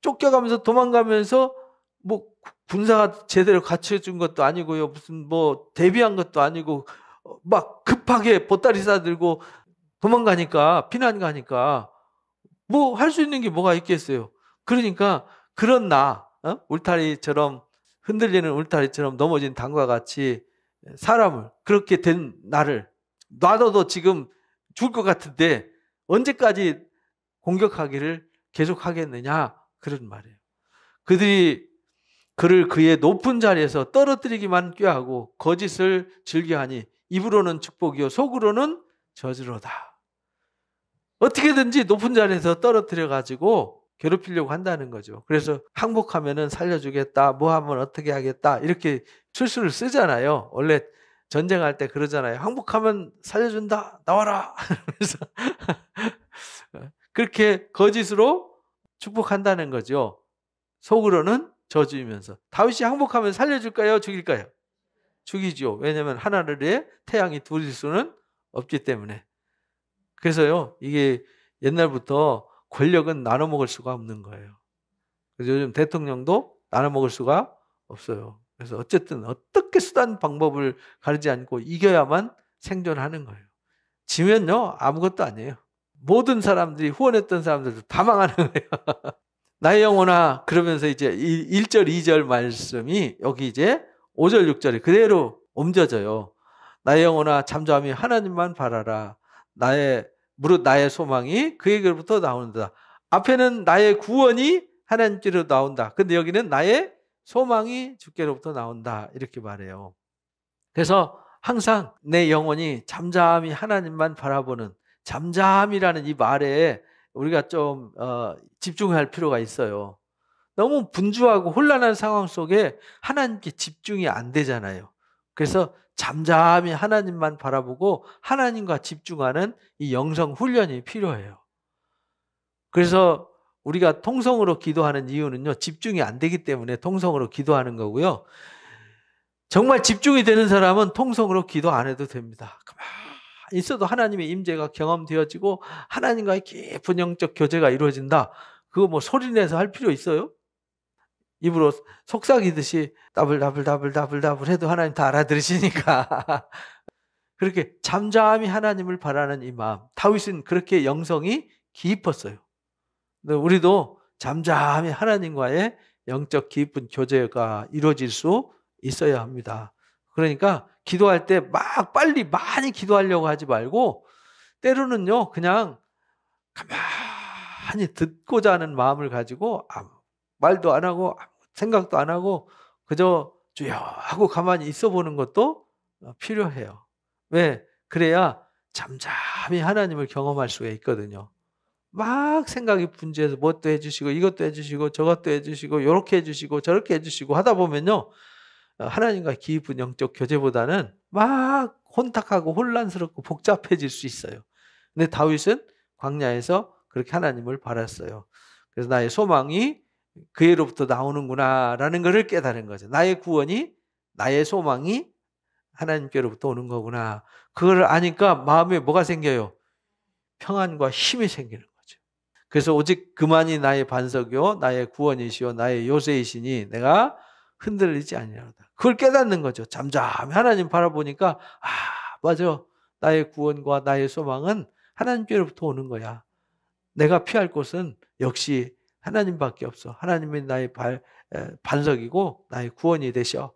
쫓겨가면서 도망가면서 뭐 군사가 제대로 갖춰준 것도 아니고요. 무슨 뭐 대비한 것도 아니고 막 급하게 보따리 싸들고 도망가니까 피난 가니까 뭐 할 수 있는 게 뭐가 있겠어요. 그러니까 그런 울타리처럼 흔들리는 울타리처럼 넘어진 담과 같이 사람을 그렇게 된 나를 놔둬도 지금 죽을 것 같은데 언제까지 공격하기를 계속하겠느냐 그런 말이에요. 그들이 그를 그의 높은 자리에서 떨어뜨리기만 꾀하고 거짓을 즐겨하니 입으로는 축복이요 속으로는 저주로다. 어떻게든지 높은 자리에서 떨어뜨려 가지고 괴롭히려고 한다는 거죠. 그래서 항복하면은 살려주겠다, 뭐 하면 어떻게 하겠다 이렇게 술수를 쓰잖아요. 원래 전쟁할 때 그러잖아요. 항복하면 살려준다, 나와라. 그래서 그렇게 거짓으로 축복한다는 거죠. 속으로는 저주이면서. 다윗이 항복하면 살려줄까요? 죽일까요? 죽이죠. 왜냐하면 하늘에 태양이 둘일 수는 없기 때문에. 그래서요, 이게 옛날부터 권력은 나눠 먹을 수가 없는 거예요. 그래서 요즘 대통령도 나눠 먹을 수가 없어요. 그래서 어쨌든 어떻게 수단 방법을 가리지 않고 이겨야만 생존하는 거예요. 지면요, 아무것도 아니에요. 모든 사람들이 후원했던 사람들도 다 망하는 거예요. 나의 영혼아, 그러면서 이제 1절, 2절 말씀이 여기 이제 5절, 6절에 그대로 옮겨져요. 나의 영혼아, 잠잠히 하나님만 바라라. 무릇 나의 소망이 그에게로부터 나온다. 앞에는 나의 구원이 하나님께로 나온다. 근데 여기는 나의 소망이 주께로부터 나온다. 이렇게 말해요. 그래서 항상 내 영혼이 잠잠히 하나님만 바라보는 잠잠이라는 이 말에 우리가 좀 집중할 필요가 있어요. 너무 분주하고 혼란한 상황 속에 하나님께 집중이 안 되잖아요. 그래서 잠잠히 하나님만 바라보고 하나님과 집중하는 이 영성 훈련이 필요해요. 그래서 우리가 통성으로 기도하는 이유는요, 집중이 안 되기 때문에 통성으로 기도하는 거고요. 정말 집중이 되는 사람은 통성으로 기도 안 해도 됩니다. 가만히 있어도 하나님의 임재가 경험되어지고 하나님과의 깊은 영적 교제가 이루어진다. 그거 뭐 소리내서 할 필요 있어요? 입으로 속삭이듯이 다블 해도 하나님 다 알아들으시니까. 그렇게 잠잠히 하나님을 바라는 이 마음. 다윗은 그렇게 영성이 깊었어요. 우리도 잠잠히 하나님과의 영적 깊은 교제가 이루어질 수 있어야 합니다. 그러니까 기도할 때 막 빨리 많이 기도하려고 하지 말고 때로는요, 그냥 가만히 듣고자 하는 마음을 가지고 아무 말도 안 하고 생각도 안 하고 그저 주여 하고 가만히 있어 보는 것도 필요해요. 왜? 그래야 잠잠히 하나님을 경험할 수가 있거든요. 막 생각이 분주해서 뭣도 해주시고 이것도 해주시고 저것도 해주시고 이렇게 해주시고 저렇게 해주시고 하다 보면요, 하나님과 깊은 영적 교제보다는 막 혼탁하고 혼란스럽고 복잡해질 수 있어요. 근데 다윗은 광야에서 그렇게 하나님을 바랐어요. 그래서 나의 소망이 그에로부터 나오는구나 라는 것을 깨달은 거죠. 나의 구원이, 나의 소망이 하나님께로부터 오는 거구나. 그걸 아니까 마음에 뭐가 생겨요? 평안과 힘이 생기는 거죠. 그래서 오직 그만이 나의 반석이요 나의 구원이시요 나의 요새이시니 내가 흔들리지 아니하리로다. 그걸 깨닫는 거죠. 잠잠히 하나님 바라보니까 맞아. 나의 구원과 나의 소망은 하나님께로부터 오는 거야. 내가 피할 곳은 역시 하나님밖에 없어. 하나님이 나의 반석이고 나의 구원이 되셔.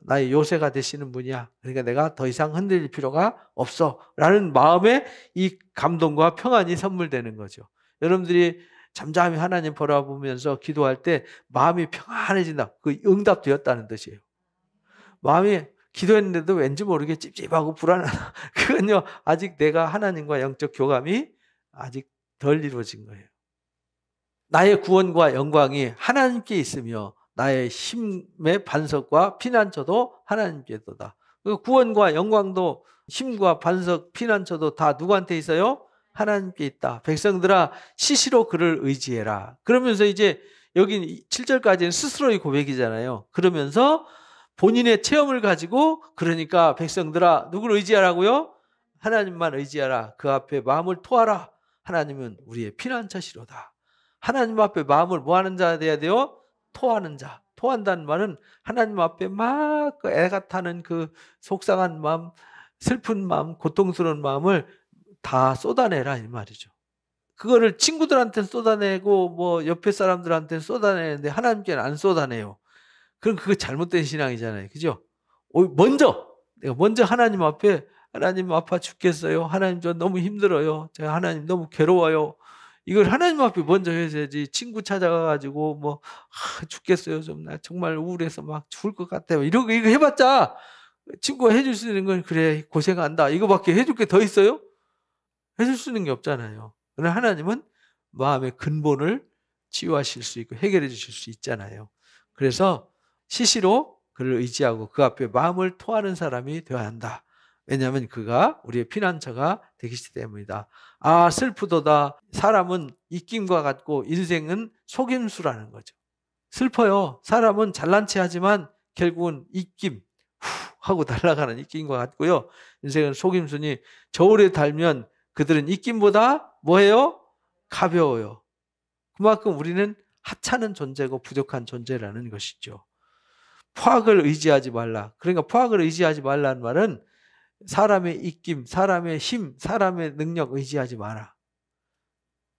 나의 요새가 되시는 분이야. 그러니까 내가 더 이상 흔들릴 필요가 없어 라는 마음에 이 감동과 평안이 선물되는 거죠. 여러분들이 잠잠히 하나님 바라보면서 기도할 때 마음이 평안해진다. 그 응답되었다는 뜻이에요. 마음이 기도했는데도 왠지 모르게 찝찝하고 불안하다. 그건요, 아직 내가 하나님과 영적 교감이 아직 덜 이루어진 거예요. 나의 구원과 영광이 하나님께 있으며 나의 힘의 반석과 피난처도 하나님께도다. 구원과 영광도 힘과 반석, 피난처도 다 누구한테 있어요? 하나님께 있다. 백성들아 시시로 그를 의지해라. 그러면서 이제 여기 7절까지는 스스로의 고백이잖아요. 그러면서 본인의 체험을 가지고 그러니까 백성들아 누구를 의지하라고요? 하나님만 의지하라. 그 앞에 마음을 토하라. 하나님은 우리의 피난처시로다. 하나님 앞에 마음을 뭐 하는 자 돼야 돼요? 토하는 자. 토한다는 말은 하나님 앞에 막 애가 타는 그 속상한 마음, 슬픈 마음, 고통스러운 마음을 다 쏟아내라 이 말이죠. 그거를 친구들한테 쏟아내고 뭐 옆에 사람들한테 쏟아내는데 하나님께는 안 쏟아내요. 그럼 그거 잘못된 신앙이잖아요. 그죠? 내가 먼저 하나님 앞에 하나님 아파 죽겠어요. 하나님 저 너무 힘들어요. 제가 하나님 너무 괴로워요. 이걸 하나님 앞에 먼저 해야지. 친구 찾아가가지고 뭐 죽겠어요. 좀 나 정말 우울해서 막 죽을 것 같아요. 이거 해봤자 친구가 해줄 수 있는 건 그래 고생한다 이거밖에 해줄 게 더 있어요? 해줄 수 있는 게 없잖아요. 그러나 하나님은 마음의 근본을 치유하실 수 있고 해결해 주실 수 있잖아요. 그래서 시시로 그를 의지하고 그 앞에 마음을 토하는 사람이 되어야 한다. 왜냐하면 그가 우리의 피난처가 되기 때문이다. 아 슬프도다. 사람은 입김과 같고 인생은 속임수라는 거죠. 슬퍼요. 사람은 잘난 체 하지만 결국은 입김 후 하고 날아가는 입김과 같고요. 인생은 속임수니 저울에 달면 그들은 입김보다 뭐예요? 가벼워요. 그만큼 우리는 하찮은 존재고 부족한 존재라는 것이죠. 포악을 의지하지 말라. 그러니까 포악을 의지하지 말라는 말은 사람의 입김, 사람의 힘, 사람의 능력 의지하지 마라.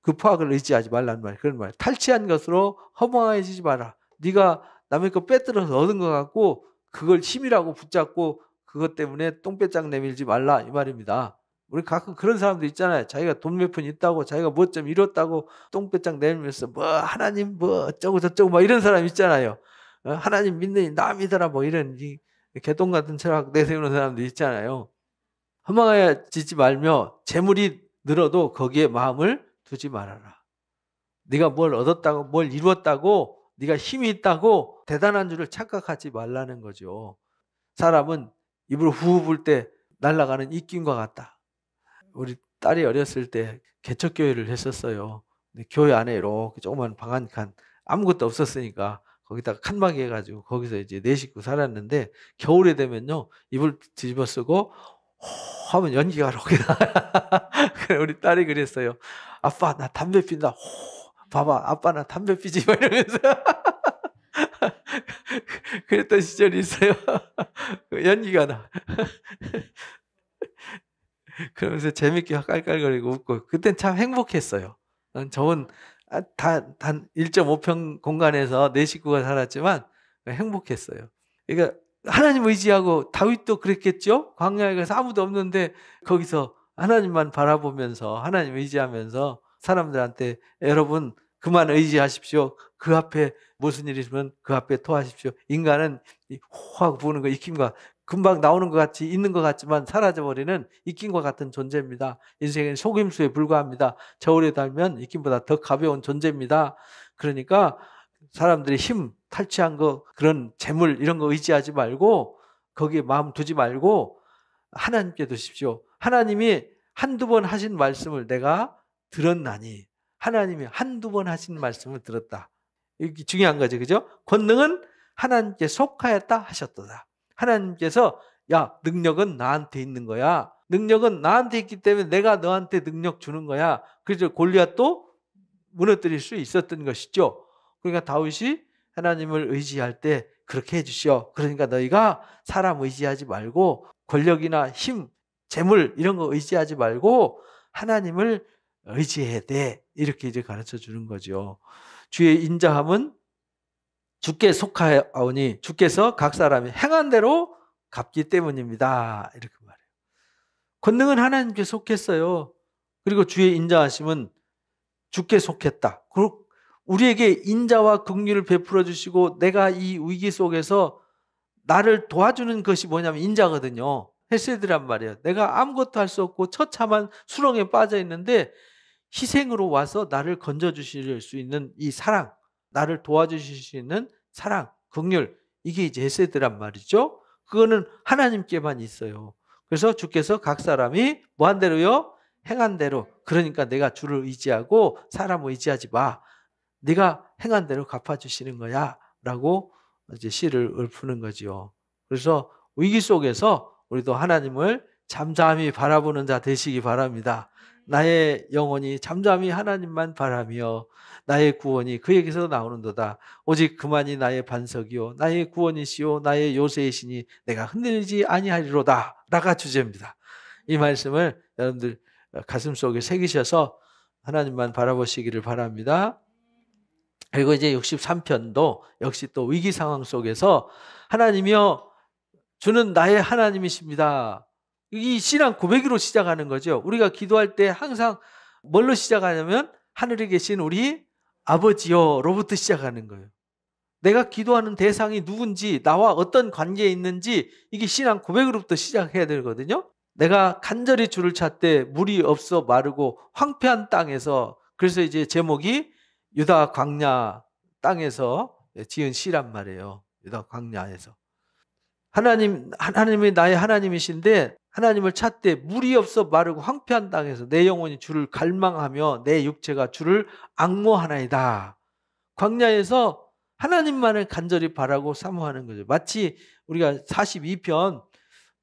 그 포악을 의지하지 말라는 말, 그런 말. 탈취한 것으로 허망해지지 마라. 네가 남의 거 빼들어서 얻은 것 같고 그걸 힘이라고 붙잡고 그것 때문에 똥배짱 내밀지 말라 이 말입니다. 우리 가끔 그런 사람들 있잖아요. 자기가 돈 몇 푼 있다고 자기가 뭐 좀 이뤘다고 똥배짱 내밀면서 뭐 하나님 뭐 어쩌고 저쩌고 막 이런 사람 있잖아요. 하나님 믿느니 나 믿어라 뭐 이런 개똥 같은 철학 내세우는 사람들 있잖아요. 허망해지지 말며 재물이 늘어도 거기에 마음을 두지 말아라. 네가 뭘 얻었다고 뭘 이루었다고 네가 힘이 있다고 대단한 줄을 착각하지 말라는 거죠. 사람은 입으로 후 불 때 날아가는 입김과 같다. 우리 딸이 어렸을 때 개척교회를 했었어요. 근데 교회 안에 이렇게 조그만 방 한 칸 아무것도 없었으니까 거기다가 칸막이 해가지고 거기서 이제 4식구 살았는데 겨울에 되면요 이불 뒤집어 쓰고 호 하면 연기가 이렇게 나와요. 우리 딸이 그랬어요. 아빠 나 담배 핀다. 호 봐봐 아빠 나 담배 피지 막 이러면서 그랬던 시절이 있어요. 연기가 나. 그러면서 재밌게 깔깔거리고 웃고 그땐 참 행복했어요. 저는 단 1.5평 공간에서 4식구가 살았지만 행복했어요. 그러니까 하나님 의지하고 다윗도 그랬겠죠? 광야에 가서 아무도 없는데 거기서 하나님만 바라보면서 하나님 의지하면서 사람들한테 여러분 그만 의지하십시오. 그 앞에 무슨 일이 있으면 그 앞에 토하십시오. 인간은 호하고 부는 거 익힘과 금방 나오는 것 같이 있는 것 같지만 사라져버리는 익힘과 같은 존재입니다. 인생은 속임수에 불과합니다. 저울에 달면 익힘보다 더 가벼운 존재입니다. 그러니까 사람들이 힘 탈취한 거 그런 재물 이런 거 의지하지 말고 거기에 마음 두지 말고 하나님께 두십시오. 하나님이 한두 번 하신 말씀을 내가 들었나니 하나님이 한두 번 하신 말씀을 들었다. 이게 중요한 거죠. 그죠? 권능은 하나님께 속하였다 하셨도다. 하나님께서 야 능력은 나한테 있는 거야. 능력은 나한테 있기 때문에 내가 너한테 능력 주는 거야. 그래서 골리앗도 무너뜨릴 수 있었던 것이죠. 그러니까 다윗이 하나님을 의지할 때 그렇게 해주시오. 그러니까 너희가 사람 의지하지 말고 권력이나 힘, 재물 이런 거 의지하지 말고 하나님을 의지해야 돼. 이렇게 이제 가르쳐 주는 거죠. 주의 인자함은 주께 속하오니 주께서 각 사람이 행한 대로 갚기 때문입니다. 이렇게 말해요. 권능은 하나님께 속했어요. 그리고 주의 인자하심은 주께 속했다. 우리에게 인자와 긍휼을 베풀어 주시고 내가 이 위기 속에서 나를 도와주는 것이 뭐냐면 인자거든요. 헤세드란 말이에요. 내가 아무것도 할 수 없고 처참한 수렁에 빠져 있는데 희생으로 와서 나를 건져주실 수 있는 이 사랑, 나를 도와주실 수 있는 사랑, 긍휼, 이게 이제 헤세드란 말이죠. 그거는 하나님께만 있어요. 그래서 주께서 각 사람이 뭐한 대로요? 행한 대로. 그러니까 내가 주를 의지하고 사람을 의지하지 마. 네가 행한 대로 갚아주시는 거야 라고 이제 시를 읊는 거죠. 그래서 위기 속에서 우리도 하나님을 잠잠히 바라보는 자 되시기 바랍니다. 나의 영혼이 잠잠히 하나님만 바라며 나의 구원이 그에게서 나오는도다. 오직 그만이 나의 반석이요 나의 구원이시요 나의 요새이시니 내가 흔들리지 아니하리로다 라가 주제입니다. 이 말씀을 여러분들 가슴속에 새기셔서 하나님만 바라보시기를 바랍니다. 그리고 이제 63편도 역시 또 위기 상황 속에서 하나님이여 주는 나의 하나님이십니다. 이 신앙 고백으로 시작하는 거죠. 우리가 기도할 때 항상 뭘로 시작하냐면 하늘에 계신 우리 아버지여로부터 시작하는 거예요. 내가 기도하는 대상이 누군지, 나와 어떤 관계에 있는지, 이게 신앙 고백으로부터 시작해야 되거든요. 내가 간절히 주를 찾되 물이 없어 마르고 황폐한 땅에서, 그래서 이제 제목이 유다 광야 땅에서 지은 시란 말이에요. 유다 광야에서. 하나님이 나의 하나님이신데 하나님을 찾되 물이 없어 마르고 황폐한 땅에서 내 영혼이 주를 갈망하며 내 육체가 주를 앙모하나이다. 광야에서 하나님만을 간절히 바라고 사모하는 거죠. 마치 우리가 42편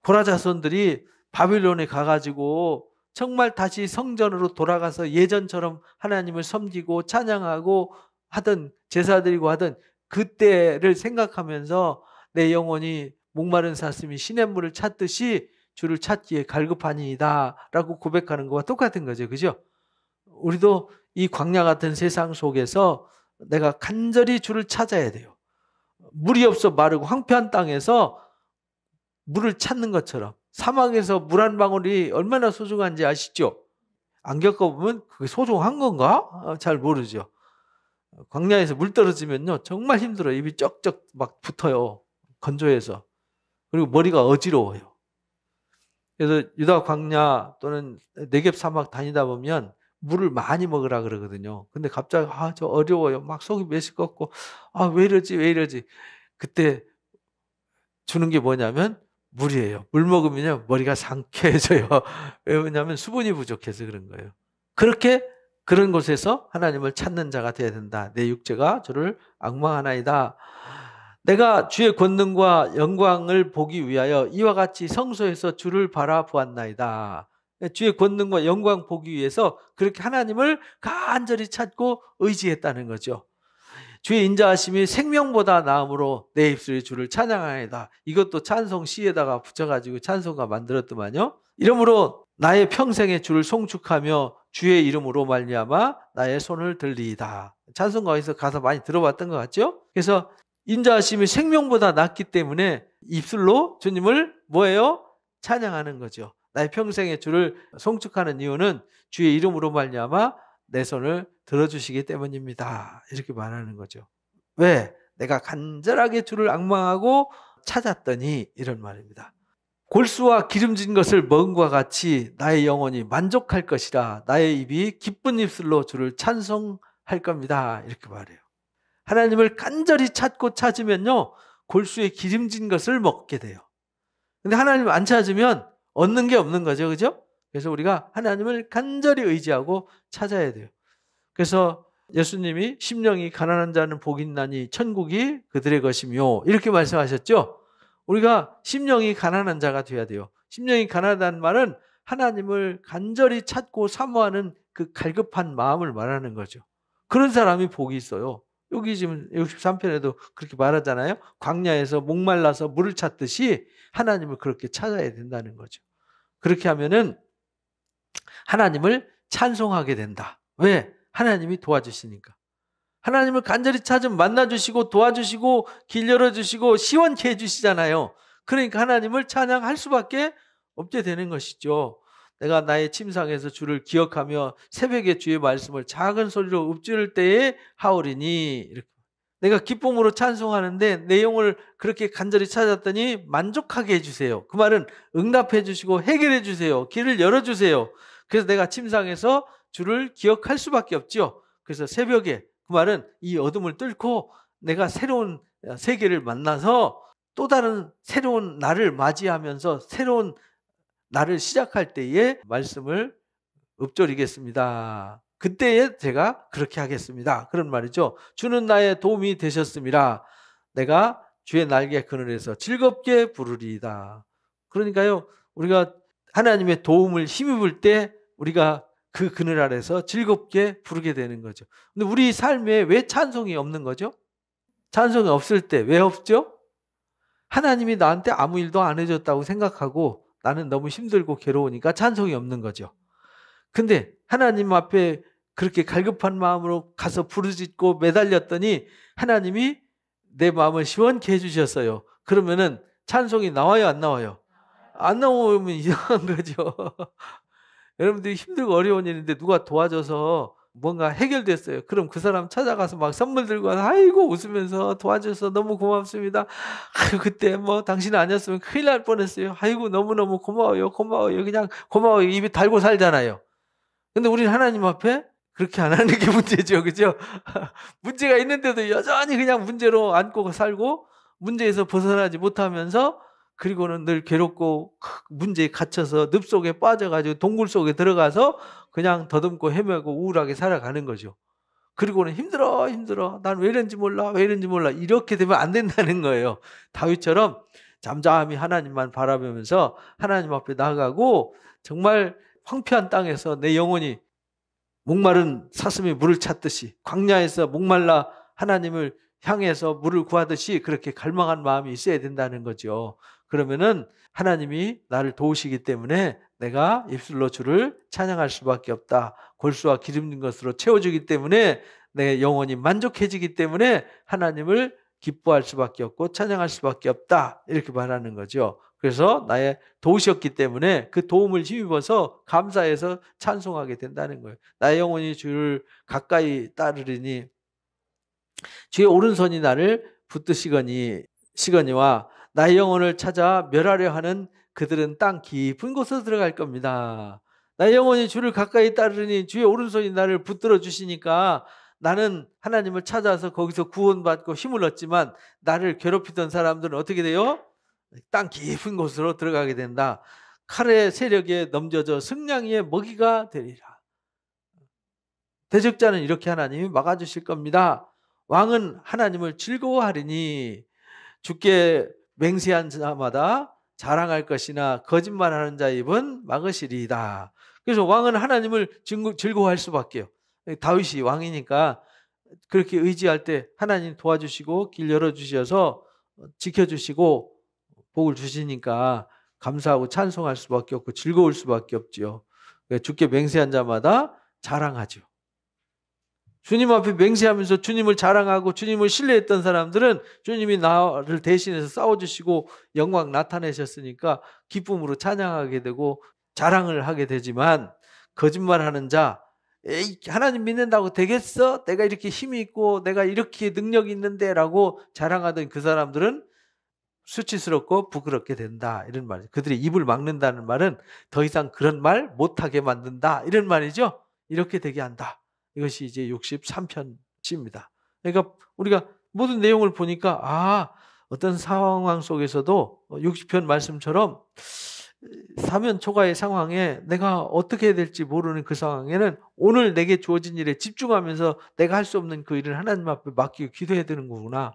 고라 자손들이 바빌론에 가가지고 정말 다시 성전으로 돌아가서 예전처럼 하나님을 섬기고 찬양하고 하던, 제사 드리고 하던 그때를 생각하면서 내 영혼이 목마른 사슴이 시냇물을 찾듯이 주를 찾기에 갈급하니이다 라고 고백하는 것과 똑같은 거죠. 그죠? 우리도 이 광야 같은 세상 속에서 내가 간절히 주를 찾아야 돼요. 물이 없어 마르고 황폐한 땅에서 물을 찾는 것처럼, 사막에서 물 한 방울이 얼마나 소중한지 아시죠? 안 겪어보면 그게 소중한 건가? 잘 모르죠. 광야에서 물 떨어지면요 정말 힘들어요. 입이 쩍쩍 막 붙어요. 건조해서. 그리고 머리가 어지러워요. 그래서 유다 광야 또는 네겝 사막 다니다 보면 물을 많이 먹으라 그러거든요. 근데 갑자기 저 어려워요. 막 속이 메스껍고 왜 이러지. 그때 주는 게 뭐냐면 물이에요. 물 먹으면요 머리가 상쾌해져요. 왜냐하면 수분이 부족해서 그런 거예요. 그렇게 그런 곳에서 하나님을 찾는 자가 되어야 된다. 내 육체가 주를 앙망하나이다. 내가 주의 권능과 영광을 보기 위하여 이와 같이 성소에서 주를 바라보았나이다. 주의 권능과 영광 보기 위해서 그렇게 하나님을 간절히 찾고 의지했다는 거죠. 주의 인자하심이 생명보다 나음으로 내 입술이 주를 찬양하나이다. 이것도 찬송 시에다가 붙여가지고 찬송가 만들었더만요. 이러므로 나의 평생에 주를 송축하며 주의 이름으로 말미암아 나의 손을 들리이다. 찬송가에서 가사 많이 들어봤던 것 같죠? 그래서 인자하심이 생명보다 낫기 때문에 입술로 주님을 뭐예요? 찬양하는 거죠. 나의 평생에 주를 송축하는 이유는 주의 이름으로 말미암아 내 손을 들어주시기 때문입니다. 이렇게 말하는 거죠. 왜? 내가 간절하게 주를 앙망하고 찾았더니, 이런 말입니다. 골수와 기름진 것을 먹음과 같이 나의 영혼이 만족할 것이라. 나의 입이 기쁜 입술로 주를 찬송할 겁니다. 이렇게 말해요. 하나님을 간절히 찾으면요 골수에 기름진 것을 먹게 돼요. 근데 하나님을 안 찾으면 얻는 게 없는 거죠. 그죠? 그래서 우리가 하나님을 간절히 의지하고 찾아야 돼요. 그래서 예수님이 심령이 가난한 자는 복이 있나니 천국이 그들의 것이며 이렇게 말씀하셨죠. 우리가 심령이 가난한 자가 돼야 돼요. 심령이 가난하다는 말은 하나님을 간절히 찾고 사모하는 그 갈급한 마음을 말하는 거죠. 그런 사람이 복이 있어요. 여기 지금 63편에도 그렇게 말하잖아요. 광야에서 목말라서 물을 찾듯이 하나님을 그렇게 찾아야 된다는 거죠. 그렇게 하면은 하나님을 찬송하게 된다. 왜? 하나님이 도와주시니까. 하나님을 간절히 찾으면 만나주시고 도와주시고 길 열어주시고 시원케 해주시잖아요. 그러니까 하나님을 찬양할 수밖에 없게 되는 것이죠. 내가 나의 침상에서 주를 기억하며 새벽에 주의 말씀을 작은 소리로 읊조릴 때에 하오리니, 이렇게. 내가 기쁨으로 찬송하는데 내 영혼을 그렇게 간절히 찾았더니 만족하게 해주세요. 그 말은 응답해 주시고 해결해 주세요. 길을 열어주세요. 그래서 내가 침상에서 주를 기억할 수밖에 없죠. 그래서 새벽에, 그 말은 이 어둠을 뚫고 내가 새로운 세계를 만나서 또 다른 새로운 날을 맞이하면서 새로운 날을 시작할 때에 말씀을 읊조리겠습니다. 그때에 제가 그렇게 하겠습니다. 그런 말이죠. 주는 나의 도움이 되셨습니다. 내가 주의 날개 그늘에서 즐겁게 부르리이다. 그러니까요, 우리가 하나님의 도움을 힘입을 때 우리가 그 그늘 아래서 즐겁게 부르게 되는 거죠. 근데 우리 삶에 왜 찬송이 없는 거죠? 찬송이 없을 때 왜 없죠? 하나님이 나한테 아무 일도 안 해줬다고 생각하고 나는 너무 힘들고 괴로우니까 찬송이 없는 거죠. 근데 하나님 앞에 그렇게 갈급한 마음으로 가서 부르짖고 매달렸더니 하나님이 내 마음을 시원케 해주셨어요. 그러면은 찬송이 나와요, 안 나와요? 안 나오면 이상한 거죠. 여러분들이 힘들고 어려운 일인데 누가 도와줘서 뭔가 해결됐어요. 그럼 그 사람 찾아가서 막 선물 들고 와서 아이고 웃으면서 도와줘서 너무 고맙습니다. 아유 그때 뭐 당신 아니었으면 큰일 날 뻔했어요. 아이고 너무너무 고마워요. 고마워요. 그냥 고마워요. 입에 달고 살잖아요. 근데 우리는 하나님 앞에 그렇게 안 하는 게 문제죠. 그죠? 문제가 있는데도 여전히 그냥 문제로 안고 살고 문제에서 벗어나지 못하면서 그리고는 늘 괴롭고 문제에 갇혀서 늪 속에 빠져가지고 동굴 속에 들어가서 그냥 더듬고 헤매고 우울하게 살아가는 거죠. 그리고는 힘들어 힘들어 난 왜 이런지 몰라 왜 이런지 몰라 이렇게 되면 안 된다는 거예요. 다윗처럼 잠잠히 하나님만 바라보면서 하나님 앞에 나아가고 정말 황폐한 땅에서 내 영혼이 목마른 사슴이 물을 찾듯이 광야에서 목말라 하나님을 향해서 물을 구하듯이 그렇게 갈망한 마음이 있어야 된다는 거죠. 그러면은 하나님이 나를 도우시기 때문에 내가 입술로 주를 찬양할 수밖에 없다. 골수와 기름진 것으로 채워주기 때문에 내 영혼이 만족해지기 때문에 하나님을 기뻐할 수밖에 없고 찬양할 수밖에 없다. 이렇게 말하는 거죠. 그래서 나의 도우셨기 때문에 그 도움을 힘입어서 감사해서 찬송하게 된다는 거예요. 나의 영혼이 주를 가까이 따르리니 주의 오른손이 나를 붙드시거니와 나의 영혼을 찾아 멸하려 하는 그들은 땅 깊은 곳으로 들어갈 겁니다. 나의 영혼이 주를 가까이 따르니 주의 오른손이 나를 붙들어 주시니까 나는 하나님을 찾아서 거기서 구원받고 힘을 얻지만 나를 괴롭히던 사람들은 어떻게 돼요? 땅 깊은 곳으로 들어가게 된다. 칼의 세력에 넘겨져 승냥이의 먹이가 되리라. 대적자는 이렇게 하나님이 막아주실 겁니다. 왕은 하나님을 즐거워하리니 주께 맹세한 자마다 자랑할 것이나 거짓말하는 자 입은 막으시리이다. 그래서 왕은 하나님을 즐거워할 수밖에요. 다윗이 왕이니까 그렇게 의지할 때 하나님 도와주시고 길 열어주셔서 지켜주시고 복을 주시니까 감사하고 찬송할 수밖에 없고 즐거울 수밖에 없죠. 주께 맹세한 자마다 자랑하죠. 주님 앞에 맹세하면서 주님을 자랑하고 주님을 신뢰했던 사람들은 주님이 나를 대신해서 싸워주시고 영광 나타내셨으니까 기쁨으로 찬양하게 되고 자랑을 하게 되지만 거짓말하는 자, 에이, 하나님 믿는다고 되겠어? 내가 이렇게 힘이 있고 내가 이렇게 능력이 있는데 라고 자랑하던 그 사람들은 수치스럽고 부끄럽게 된다 이런 말이죠. 그들이 입을 막는다는 말은 더 이상 그런 말 못하게 만든다 이런 말이죠. 이렇게 되게 한다. 이것이 이제 63편입니다. 그러니까 우리가 모든 내용을 보니까 어떤 상황 속에서도 60편 말씀처럼 사면 초가의 상황에 내가 어떻게 해야 될지 모르는 그 상황에는 오늘 내게 주어진 일에 집중하면서 내가 할 수 없는 그 일을 하나님 앞에 맡기고 기도해야 되는 거구나.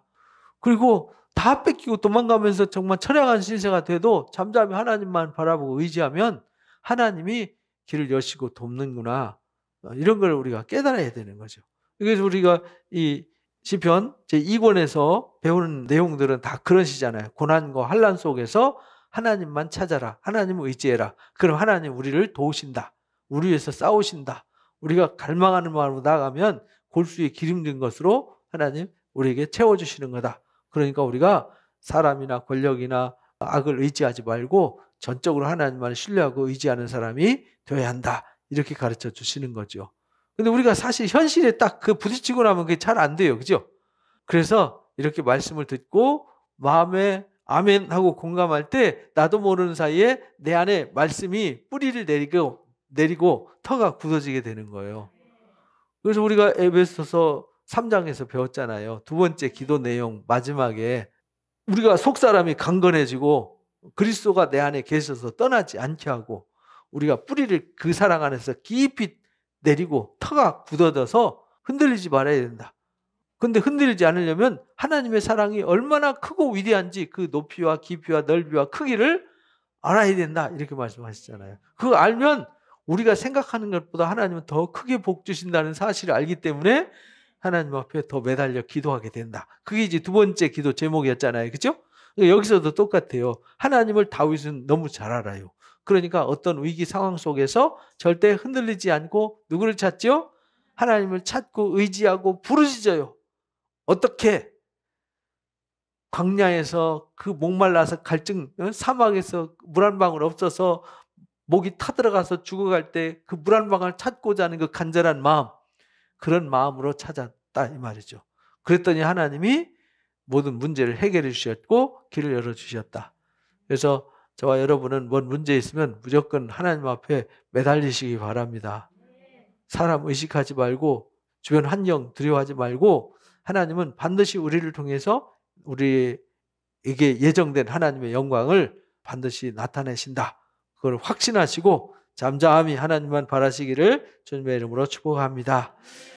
그리고 다 뺏기고 도망가면서 정말 처량한 신세가 돼도 잠잠히 하나님만 바라보고 의지하면 하나님이 길을 여시고 돕는구나. 이런 걸 우리가 깨달아야 되는 거죠. 그래서 우리가 이 시편 제2권에서 배우는 내용들은 다 그러시잖아요. 고난과 환난 속에서 하나님만 찾아라. 하나님을 의지해라. 그럼 하나님 우리를 도우신다. 우리 위해서 싸우신다. 우리가 갈망하는 마음으로 나아가면 골수에 기름진 것으로 하나님 우리에게 채워주시는 거다. 그러니까 우리가 사람이나 권력이나 악을 의지하지 말고 전적으로 하나님만 신뢰하고 의지하는 사람이 되어야 한다. 이렇게 가르쳐 주시는 거죠. 근데 우리가 사실 현실에 딱 그 부딪히고 나면 그게 잘 안 돼요. 그죠? 그래서 이렇게 말씀을 듣고 마음에 아멘 하고 공감할 때 나도 모르는 사이에 내 안에 말씀이 뿌리를 내리고 터가 굳어지게 되는 거예요. 그래서 우리가 에베소서 3장에서 배웠잖아요. 두 번째 기도 내용 마지막에 우리가 속사람이 강건해지고 그리스도가 내 안에 계셔서 떠나지 않게 하고 우리가 뿌리를 그 사랑 안에서 깊이 내리고 터가 굳어져서 흔들리지 말아야 된다. 근데 흔들리지 않으려면 하나님의 사랑이 얼마나 크고 위대한지 그 높이와 깊이와 넓이와 크기를 알아야 된다. 이렇게 말씀하시잖아요. 그거 알면 우리가 생각하는 것보다 하나님은 더 크게 복 주신다는 사실을 알기 때문에 하나님 앞에 더 매달려 기도하게 된다. 그게 이제 두 번째 기도 제목이었잖아요. 그렇죠? 여기서도 똑같아요. 하나님을 다윗은 너무 잘 알아요. 그러니까 어떤 위기 상황 속에서 절대 흔들리지 않고 누구를 찾죠? 하나님을 찾고 의지하고 부르짖어요. 어떻게? 광야에서 그 목말라서 갈증, 사막에서 물 한 방울 없어서 목이 타들어가서 죽어갈 때 그 물 한 방울 찾고자 하는 그 간절한 마음, 그런 마음으로 찾았다 이 말이죠. 그랬더니 하나님이 모든 문제를 해결해 주셨고 길을 열어주셨다. 그래서 저와 여러분은 뭔 문제 있으면 무조건 하나님 앞에 매달리시기 바랍니다. 사람 의식하지 말고 주변 환경 두려워하지 말고 하나님은 반드시 우리를 통해서 우리에게 예정된 하나님의 영광을 반드시 나타내신다. 그걸 확신하시고 잠잠히 하나님만 바라시기를 주님의 이름으로 축복합니다.